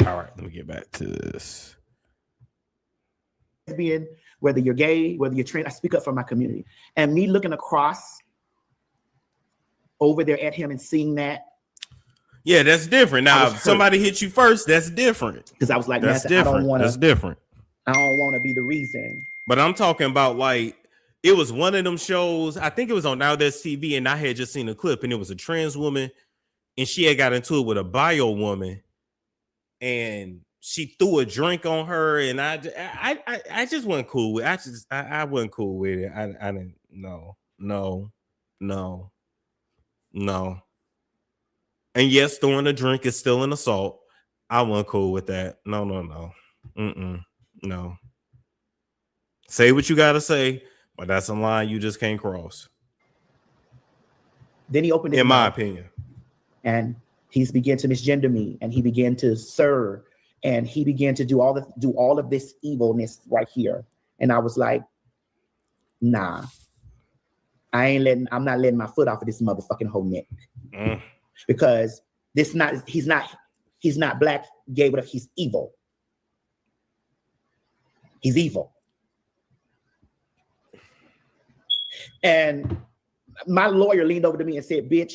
All right, let me get back to this.
Lesbian, whether you're gay, whether you're trans, I speak up for my community. And me looking across over there at him and seeing that.
Yeah, that's different. Now, if somebody hit you first, that's different.
Because I was like,
that's different. That's different.
I don't want to be the reason.
But I'm talking about, like, it was one of them shows. I think it was on Now That's TV, and I had just seen a clip, and it was a trans woman, and she had got into it with a bio woman, and she threw a drink on her, and I just wasn't cool with it. I wasn't cool with it. I didn't. No. No. And yes, throwing a drink is still an assault. I wasn't cool with that. No. No. Say what you gotta say, but that's a line you just can't cross.
Then he opened his
In my
mouth
opinion.
and he's began to misgender me, and he began to sir, and he began to do all of this evilness right here. And I was like, nah, I'm not letting my foot off of this motherfucking whole neck. Because he's not black, gay, but he's evil. He's evil. And my lawyer leaned over to me and said, bitch,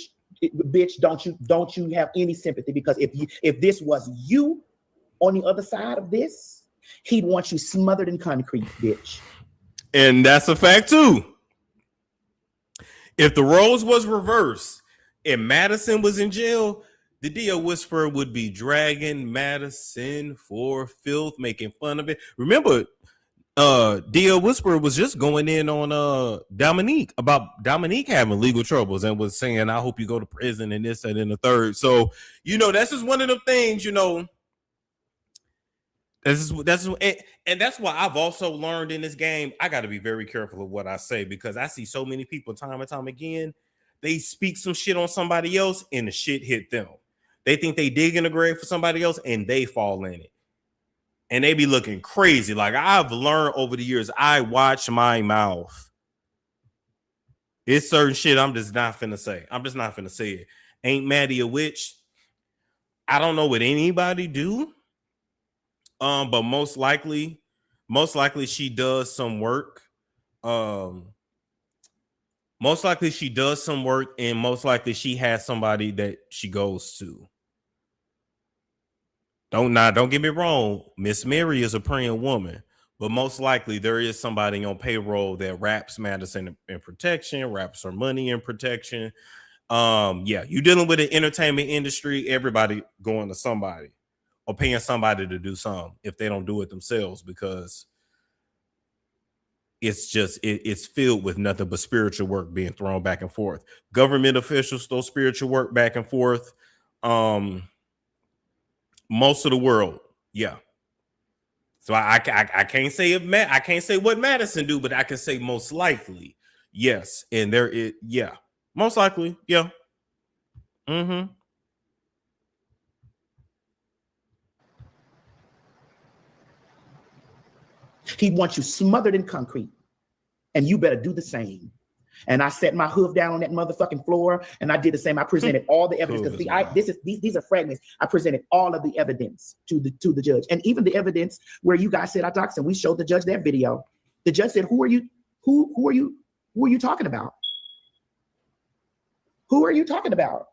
don't you have any sympathy? Because if this was you on the other side of this, he'd want you smothered in concrete, bitch.
And that's a fact too. If the roles was reversed and Madison was in jail, the DL Whisperer would be dragging Madison for filth, making fun of it. Remember, DL Whisperer was just going in on Dominique about Dominique having legal troubles and was saying, I hope you go to prison and this and then the third. So, that's just one of the things, and that's why I've also learned in this game, I got to be very careful of what I say, because I see so many people time and time again, they speak some shit on somebody else and the shit hit them. They think they dig in the grave for somebody else and they fall in it. And they be looking crazy. Like, I've learned over the years, I watch my mouth. It's certain shit I'm just not finna say. I'm just not finna say it. Ain't Maddie a witch? I don't know what anybody do. But most likely she does some work. Most likely she does some work, and most likely she has somebody that she goes to. Don't get me wrong. Miss Mary is a praying woman, but most likely there is somebody on payroll that wraps Madison in protection, wraps her money in protection. You dealing with the entertainment industry, everybody going to somebody or paying somebody to do something if they don't do it themselves, because it's filled with nothing but spiritual work being thrown back and forth. Government officials throw spiritual work back and forth. Most of the world, yeah. So I can't say I can't say what Madison do, but I can say most likely, yes. And most likely, yeah. Mm-hmm.
He wants you smothered in concrete, and you better do the same. And I set my hoof down on that motherfucking floor, and I did the same. I presented all the evidence, because these are fragments. I presented all of the evidence to the judge, and even the evidence where you guys said I doxed him. We showed the judge that video. The judge said, "Who are you? Who are you talking about? Who are you talking about?"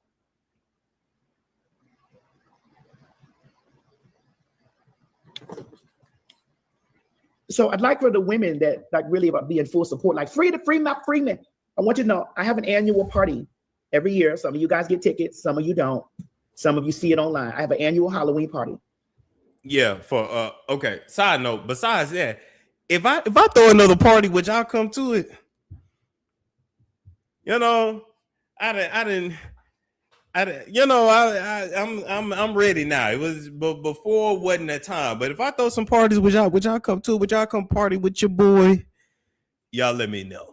So I'd like for the women that like really about be in full support, like free Matt Freeman. I want you to know I have an annual party every year. Some of you guys get tickets, some of you don't. Some of you see it online. I have an annual Halloween party.
Yeah, okay. Side note, besides that, if I throw another party, would y'all come to it? I'm ready now. It was before wasn't that time. But if I throw some parties, would y'all come to it? Would y'all come party with your boy? Y'all let me know.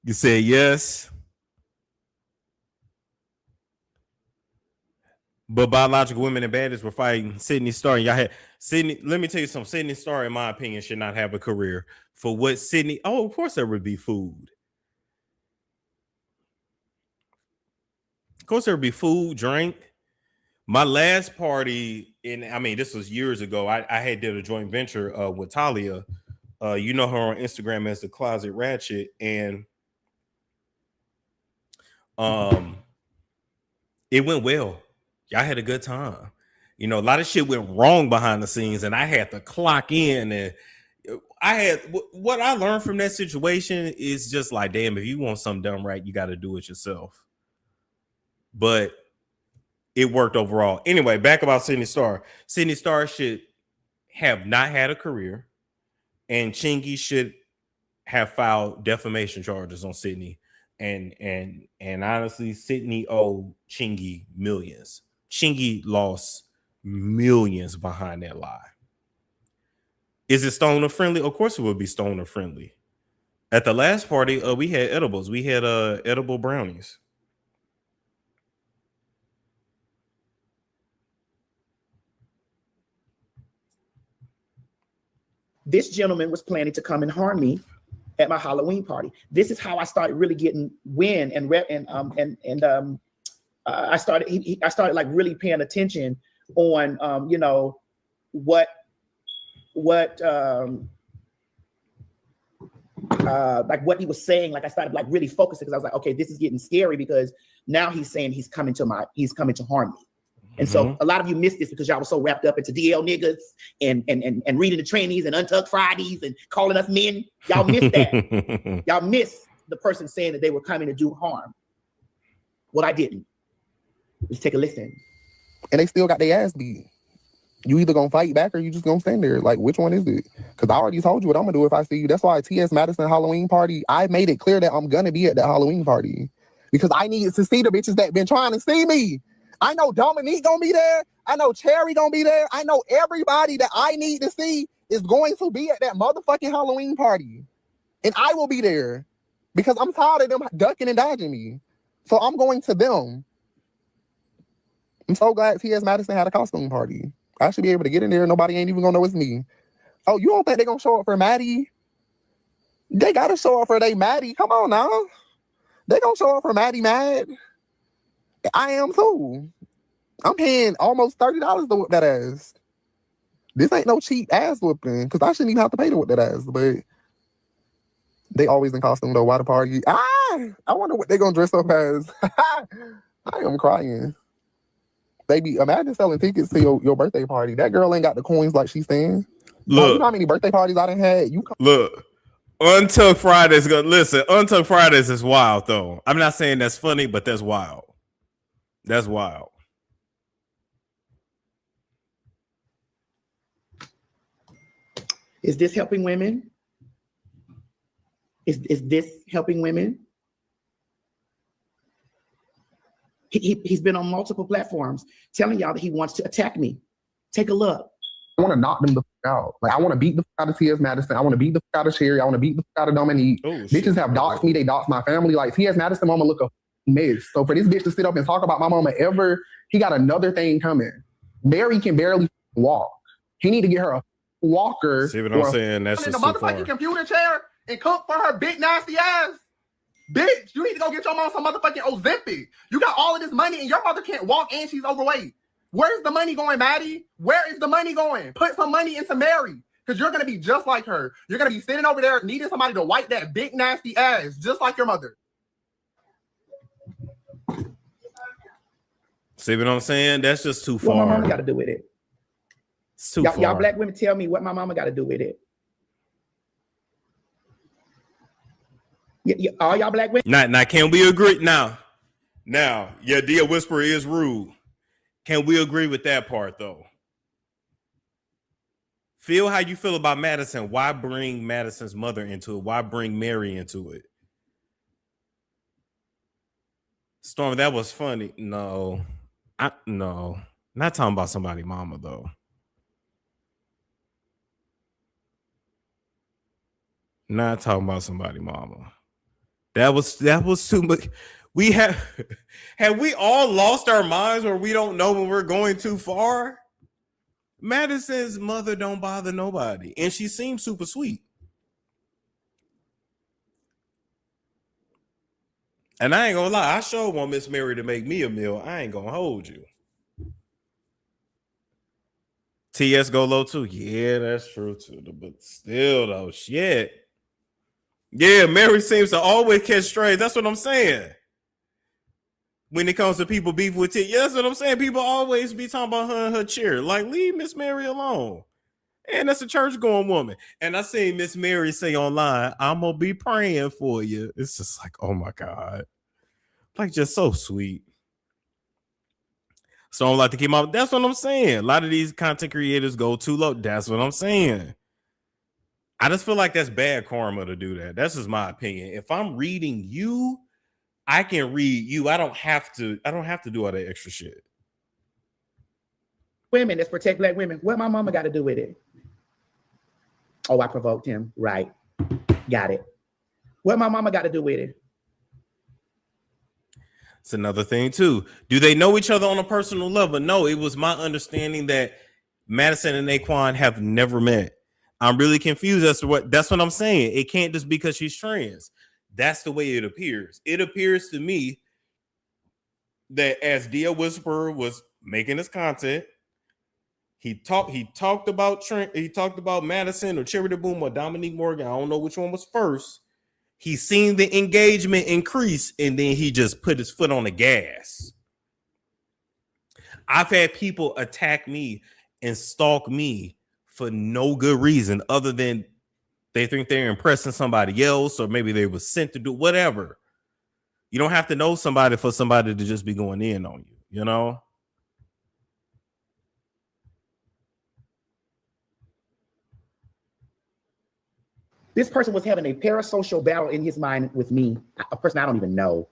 You say yes. But biological women and bandits were fighting Sydney Starr. Y'all had Sydney. Let me tell you something. Sydney Starr, in my opinion, should not have a career for what Sydney. Oh, of course there would be food. Of course there would be food, drink. My last party, this was years ago. I had did a joint venture with Talia. You know her on Instagram as the Closet Ratchet, and it went well. Y'all had a good time. A lot of shit went wrong behind the scenes, and I had to clock in. And what I learned from that situation is just like, damn, if you want something done right, you got to do it yourself. But it worked overall. Anyway, back about Sydney Starr. Sydney Starr should have not had a career, and Chingy should have filed defamation charges on Sydney, and honestly, Sydney owed Chingy millions. Chingy lost millions behind that lie. Is it stoner friendly? Of course, it would be stoner friendly. At the last party, we had edibles. We had edible brownies.
This gentleman was planning to come and harm me at my Halloween party. This is how I started really getting wind I started like really paying attention on you know what like what he was saying. Like I started like really focusing because I was like, okay, this is getting scary because now he's saying he's coming to harm me. And so a lot of you missed this because y'all were so wrapped up into DL niggas and reading the trainees and Untucked Fridays and calling us men. Y'all missed that. Y'all missed the person saying that they were coming to do harm. Well, I didn't. Let's take a listen.
And they still got their ass beat. You either gonna fight back or you just gonna stand there. Like, which one is it? Because I already told you what I'm gonna do if I see you. That's why T.S. Madison Halloween party, I made it clear that I'm gonna be at the Halloween party. Because I needed to see the bitches that been trying to see me. I know Dominique gonna be there. I know Cherry gonna be there. I know everybody that I need to see is going to be at that motherfucking Halloween party. And I will be there. Because I'm tired of them ducking and dodging me. So I'm going to them. I'm so glad T.S. Madison had a costume party. I should be able to get in there and nobody ain't even gonna know it's me. Oh, you don't think they gonna show up for Maddie? They gotta show up for they Maddie. Come on now. They gonna show up for Maddie Mad. I am too. I'm paying almost $30 to whip that ass. This ain't no cheap ass whipping because I shouldn't even have to pay to whip that ass. But they always in costume though. Why the party? I wonder what they gonna dress up as. I am crying. Baby, imagine selling tickets to your birthday party. That girl ain't got the coins like she's saying.
Look,
you know how many birthday parties I done had?
Look, Untucked Fridays. Listen, Untucked Fridays is wild though. I'm not saying that's funny, but that's wild. That's wild.
Is this helping women? Is this helping women? He's been on multiple platforms telling y'all that he wants to attack me. Take a look.
I want to knock them the fuck out. Like, I want to beat the fuck out of T.S. Madison. I want to beat the fuck out of Sherry. I want to beat the fuck out of Dominique. Bitches have doxed me. They doxed my family. Like, T.S. Madison mama look a mess. So for this bitch to sit up and talk about my mama ever, he got another thing coming. Barry can barely walk. He need to get her a walker.
See what I'm saying? That's just
in the motherfucking computer chair and cook for her big nasty ass. Bitch, you need to go get your mom some motherfucking Ozempic. You got all of this money and your mother can't walk and she's overweight. Where's the money going, Maddie? Where is the money going? Put some money into Mary. Because you're going to be just like her. You're going to be sitting over there needing somebody to wipe that big nasty ass, just like your mother.
See what I'm saying? That's just too far.
What my mama got to do with it?
It's too far.
Y'all black women tell me what my mama got to do with it. All y'all black women.
Now, can we agree? Now, yeah, Dia Whisperer is rude. Can we agree with that part though? Feel how you feel about Madison. Why bring Madison's mother into it? Why bring Mary into it? Storm, that was funny. No, not talking about somebody's mama though. Not talking about somebody's mama. That was too much. Have we all lost our minds or we don't know when we're going too far? Madison's mother don't bother nobody, and she seems super sweet. And I ain't gonna lie, I sure want Miss Mary to make me a meal. I ain't gonna hold you. TS go low too. Yeah, that's true too. But still though, shit. Yeah, Mary seems to always catch strays. That's what I'm saying. When it comes to people beef with T, yeah, that's what I'm saying. People always be talking about her and her cheer. Like, leave Miss Mary alone. And that's a church-going woman. And I seen Miss Mary say online, I'm gonna be praying for you. It's just like, oh my God. Like, just so sweet. So I don't like to keep up. That's what I'm saying. A lot of these content creators go too low. That's what I'm saying. I just feel like that's bad karma to do that. That's just my opinion. If I'm reading you, I can read you. I don't have to do all that extra shit.
Women, let's protect black women. What my mama got to do with it? Oh, I provoked him. Right. Got it. What my mama got to do with it?
It's another thing too. Do they know each other on a personal level? No, it was my understanding that Madison and Naquan have never met. I'm really confused as to that's what I'm saying. It can't just because she's trans. That's the way it appears. It appears to me that as Dia Whisperer was making this content, he talked about Madison or Charity Boom or Dominique Morgan. I don't know which one was first. He seen the engagement increase, and then he just put his foot on the gas. I've had people attack me and stalk me for no good reason other than they think they're impressing somebody else, or maybe they were sent to do whatever. You don't have to know somebody for somebody to just be going in on you, you know?
This person was having a parasocial battle in his mind with me, a person I don't even know.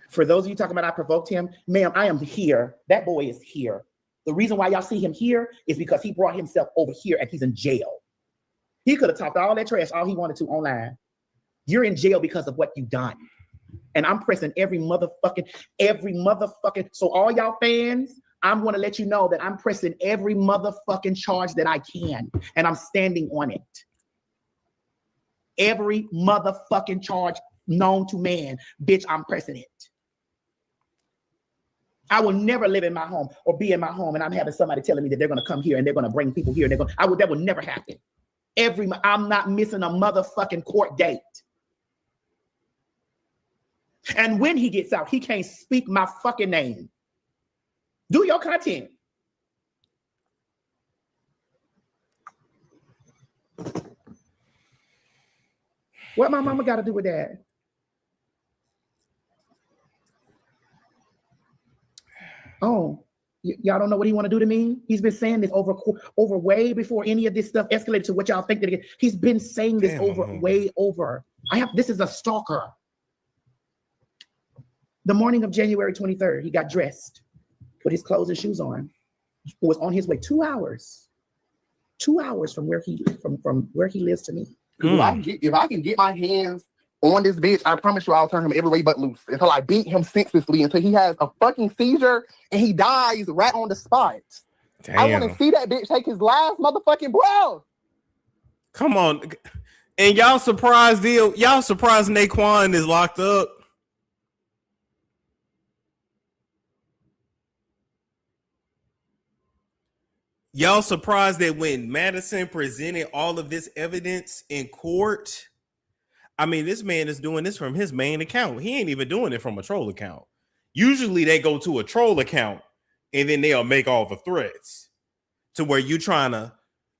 For those of you talking about I provoked him, ma'am, I am here. That boy is here. The reason why y'all see him here is because he brought himself over here and he's in jail. He could have talked all that trash all he wanted to online. You're in jail because of what you've done. And I'm pressing every motherfucking. So all y'all fans, I'm going to let you know that I'm pressing every motherfucking charge that I can. And I'm standing on it. Every motherfucking charge known to man, bitch, I'm pressing it. I will never live in my home or be in my home and I'm having somebody telling me that they're going to come here and they're going to bring people here and that will never happen. I'm not missing a motherfucking court date. And when he gets out, he can't speak my fucking name. Do your content. What my mama got to do with that? Oh, y'all don't know what he want to do to me? He's been saying this over way before any of this stuff escalated to what y'all think that he's been saying this way over. This is a stalker. The morning of January 23rd, he got dressed, put his clothes and shoes on, was on his way 2 hours. 2 hours from where he lives to me.
If I can get my hands on this bitch, I promise you I'll turn him every way but loose until I beat him senselessly until he has a fucking seizure and he dies right on the spot. Damn. I want to see that bitch take his last motherfucking breath.
Come on. And y'all surprised Naquan is locked up? Y'all surprised that when Madison presented all of this evidence in court, I mean, this man is doing this from his main account. He ain't even doing it from a troll account. Usually they go to a troll account and then they'll make all the threats to where you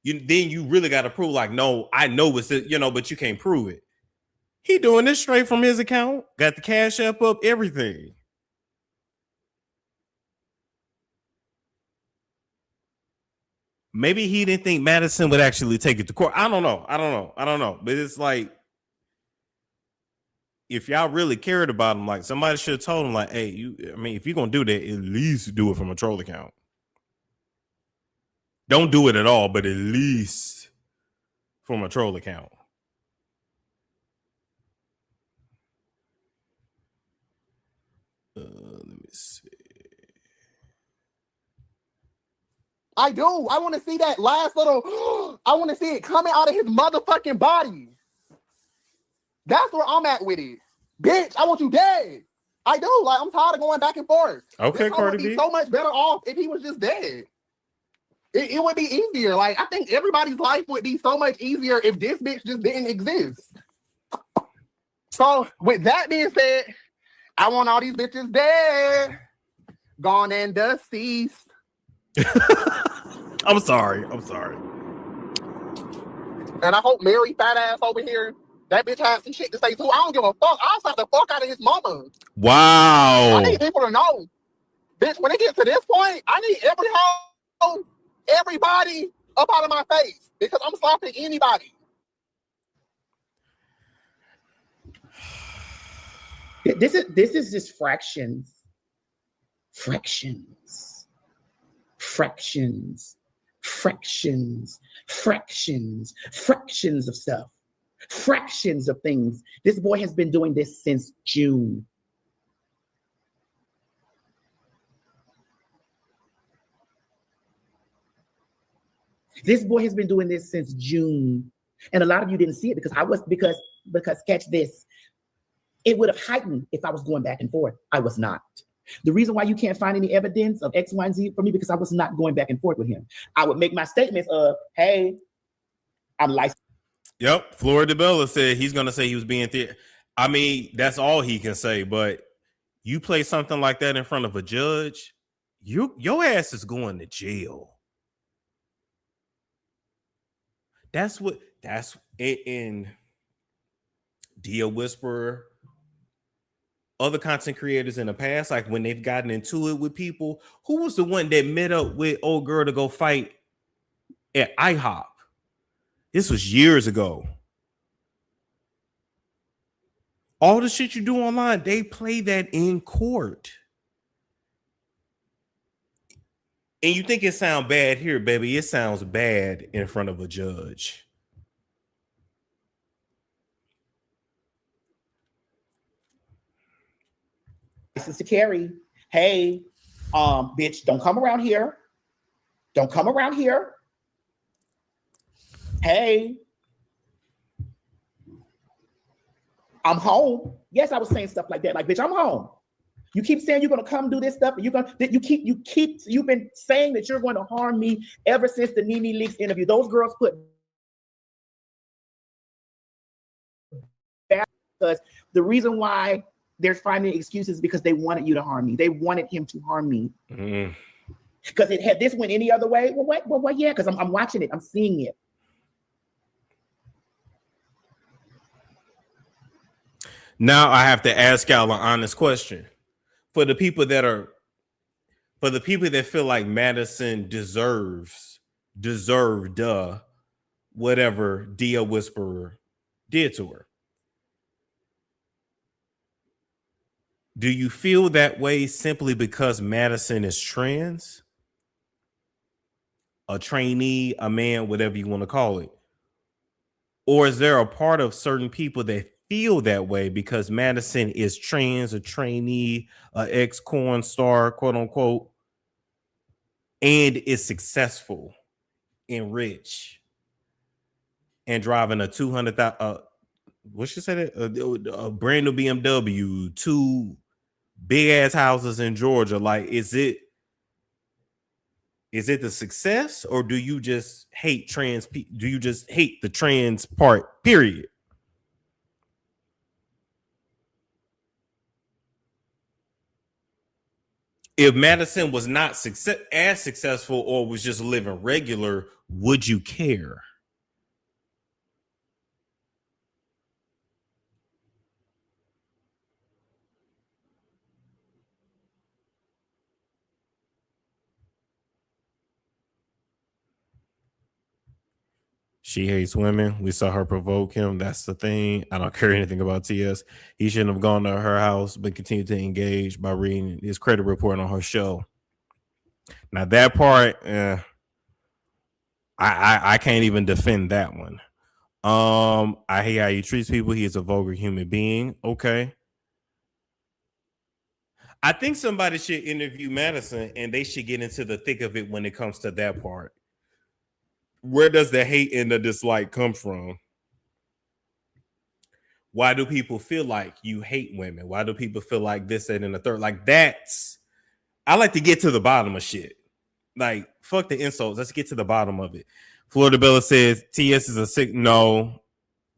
really got to prove like, no, I know it's, but you can't prove it. He doing this straight from his account, got the Cash App up, everything. Maybe he didn't think Madison would actually take it to court. I don't know. But it's like, if y'all really cared about him, like somebody should have told him, like, hey, if you're going to do that, at least do it from a troll account. Don't do it at all, but at least from a troll account. Let me see.
I do. I want to see that last little, I want to see it coming out of his motherfucking body. That's where I'm at with it. Bitch, I want you dead. I do. Like, I'm tired of going back and forth.
Okay, Cardi
B.
B.
So much better off if he was just dead. It would be easier. Like, I think everybody's life would be so much easier if this bitch just didn't exist. So, with that being said, I want all these bitches dead. Gone and deceased.
I'm sorry.
And I hope Mary fat ass over here, that bitch has some shit to say too. I don't give a fuck. I'll slap the fuck out of his mama.
Wow.
I need people to know. Bitch, when it gets to this point, I need everybody up out of my face because I'm slapping anybody.
This is just fractions of stuff, fractions of things. This boy has been doing this since June. This boy has been doing this since June. And a lot of you didn't see it because catch this. It would have heightened if I was going back and forth. I was not. The reason why you can't find any evidence of X, Y, and Z for me, because I was not going back and forth with him. I would make my statements of, hey, I'm licensed.
Yep. Florida Bella said he's going to say he was being I mean, that's all he can say. But you play something like that in front of a judge, your ass is going to jail. That's in Dia Whisperer, other content creators in the past, like when they've gotten into it with people. Who was the one that met up with old girl to go fight at IHOP? This was years ago. All the shit you do online, they play that in court. And you think it sounds bad here, baby. It sounds bad in front of a judge.
License to carry. Hey, bitch, don't come around here. Don't come around here. Hey, I'm home. Yes, I was saying stuff like that. Like, bitch, I'm home. You keep saying you're gonna come do this stuff, and you've been saying that you're going to harm me ever since the Nene Leakes interview. Those girls put back because the reason why they're finding excuses because they wanted you to harm me. They wanted him to harm me. Because it had this went any other way. Well, what? Well, yeah, because I'm watching it, I'm seeing it.
Now I have to ask y'all an honest question. For the people that feel like Madison deserved whatever Dia Whisperer did to her. Do you feel that way simply because Madison is trans? A trainee, a man, whatever you want to call it? Or is there a part of certain people that feel that way because Madison is trans, a trainee, a ex-corn star, quote unquote, and is successful and rich and driving a 200,000, what she said, a brand new BMW, 2 big ass houses in Georgia? Like, is it the success, or do you just hate do you just hate the trans part, period? If Madison was not as successful or was just living regular, would you care? She hates women. We saw her provoke him. That's the thing. I don't care anything about TS. He shouldn't have gone to her house, but continued to engage by reading his credit report on her show. Now that part, I can't even defend that one. I hate how he treats people. He is a vulgar human being. Okay. I think somebody should interview Madison and they should get into the thick of it when it comes to that part. Where does the hate and the dislike come from? Why do people feel like you hate women? Why do people feel like this, that, and the third? Like, I like to get to the bottom of shit. Like, fuck the insults. Let's get to the bottom of it. Florida Bella says TS is a sick. No,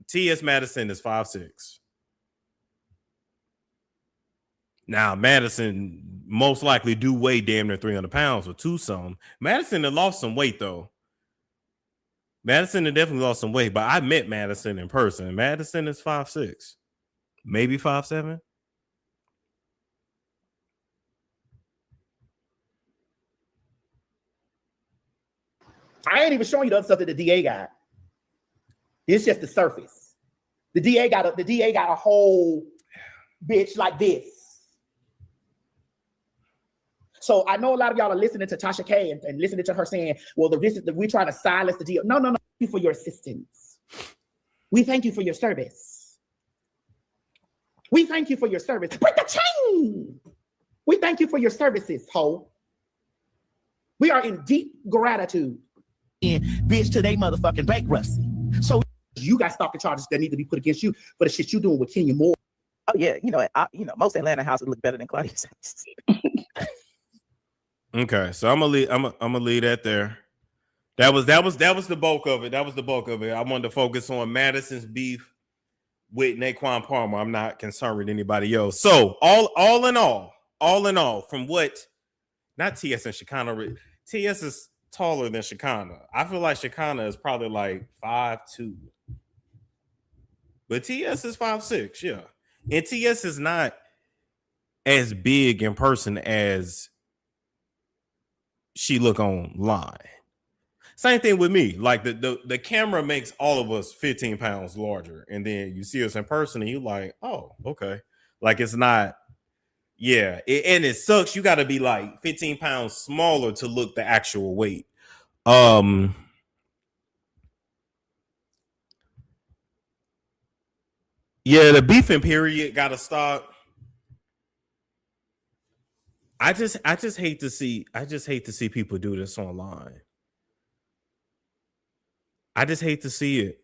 TS Madison is 5'6". Now, Madison most likely do weigh damn near 300 pounds or two some. Madison had lost some weight, though. Madison had definitely lost some weight, but I met Madison in person. Madison is 5'6", maybe 5'7".
I ain't even showing you the other stuff that the DA got. It's just the surface. The DA got a whole bitch, like this. So I know a lot of y'all are listening to Tasha K and listening to her saying, well, we're trying to silence the deal. No. Thank you for your assistance. We thank you for your service. We thank you for your service. Break the chain. We thank you for your services, ho. We are in deep gratitude. And bitch, to they motherfucking bankruptcy. So you got stalking charges that need to be put against you for the shit you doing with Kenya Moore.
Oh yeah, most Atlanta houses look better than Claudia's.
Okay, so I'm gonna leave that there. That was the bulk of it. That was the bulk of it. I wanted to focus on Madison's beef with Naquan Palmer. I'm not concerned with anybody else. So all in all, from what not TS and Shekinah, TS is taller than Shekinah. I feel like Shekinah is probably like 5'2", but TS is 5'6". Yeah, and TS is not as big in person as she look online. Same thing with me. Like the camera makes all of us 15 pounds larger, and then you see us in person, and you like, oh, okay. Like it's not, yeah. And it sucks. You got to be like 15 pounds smaller to look the actual weight. Yeah, the beefing period got to stop. I just hate to see people do this online. I just hate to see it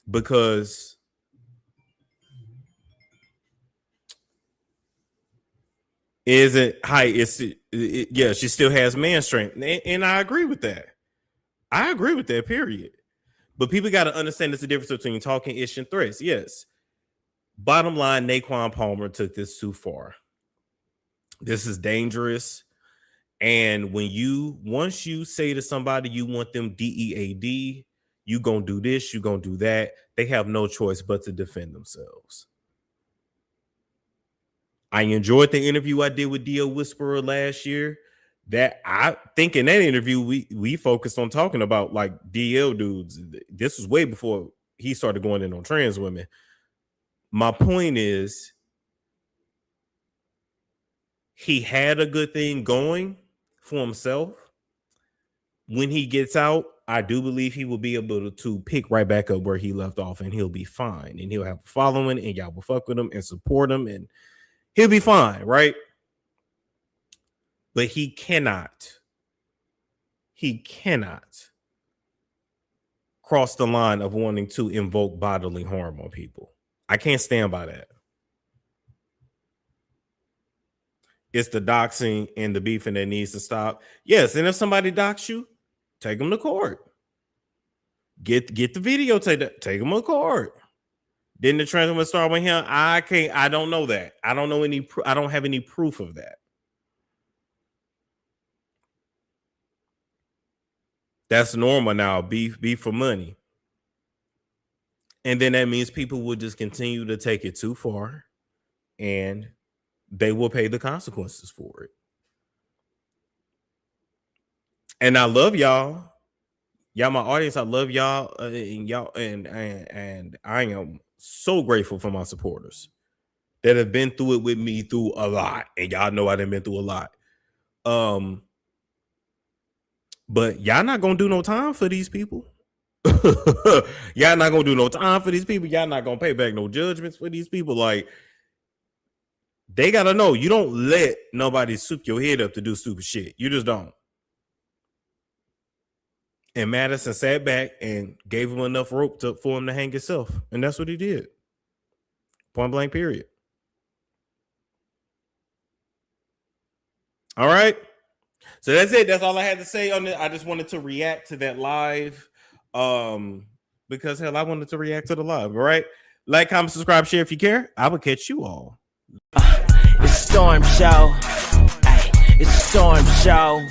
because yeah, she still has man strength, and I agree with that. Period. But people got to understand there's a difference between talking ish and threats. Yes. Bottom line, Naquan Palmer took this too far. This is dangerous. And once you say to somebody you want them DEAD, you gonna do this, you gonna do that, they have no choice but to defend themselves. I enjoyed the interview I did with DL Whisperer last year. That I think in that interview we focused on talking about like DL dudes. This was way before he started going in on trans women. My point is, he had a good thing going for himself. When he gets out, I do believe he will be able to pick right back up where he left off, and he'll be fine, and he'll have a following, and y'all will fuck with him and support him, and he'll be fine, right? But he cannot cross the line of wanting to invoke bodily harm on people. I can't stand by that. It's the doxing and the beefing that needs to stop. Yes, and if somebody dox you, take them to court. Get the video, take them to court. Didn't the trans woman start with him? I don't know that. I don't know I don't have any proof of that. That's normal now. Beef for money. And then that means people will just continue to take it too far, and they will pay the consequences for it. And I love y'all. Y'all, my audience, I love y'all. And y'all, and I am so grateful for my supporters that have been through it with me through a lot. And y'all know I done been through a lot. But y'all not gonna do no time for these people. Y'all not gonna do no time for these people. Y'all not gonna pay back no judgments for these people. Like, they gotta know you don't let nobody soup your head up to do stupid shit. You just don't. And Madison sat back and gave him enough rope for him to hang himself, and that's what he did. Point blank. Period. All right. So that's it. That's all I had to say on it. I just wanted to react to that live. Because hell, I wanted to react to the live. All right. Like, comment, subscribe, share if you care. I will catch you all.
It's Storm Show. Ay, it's Storm Show.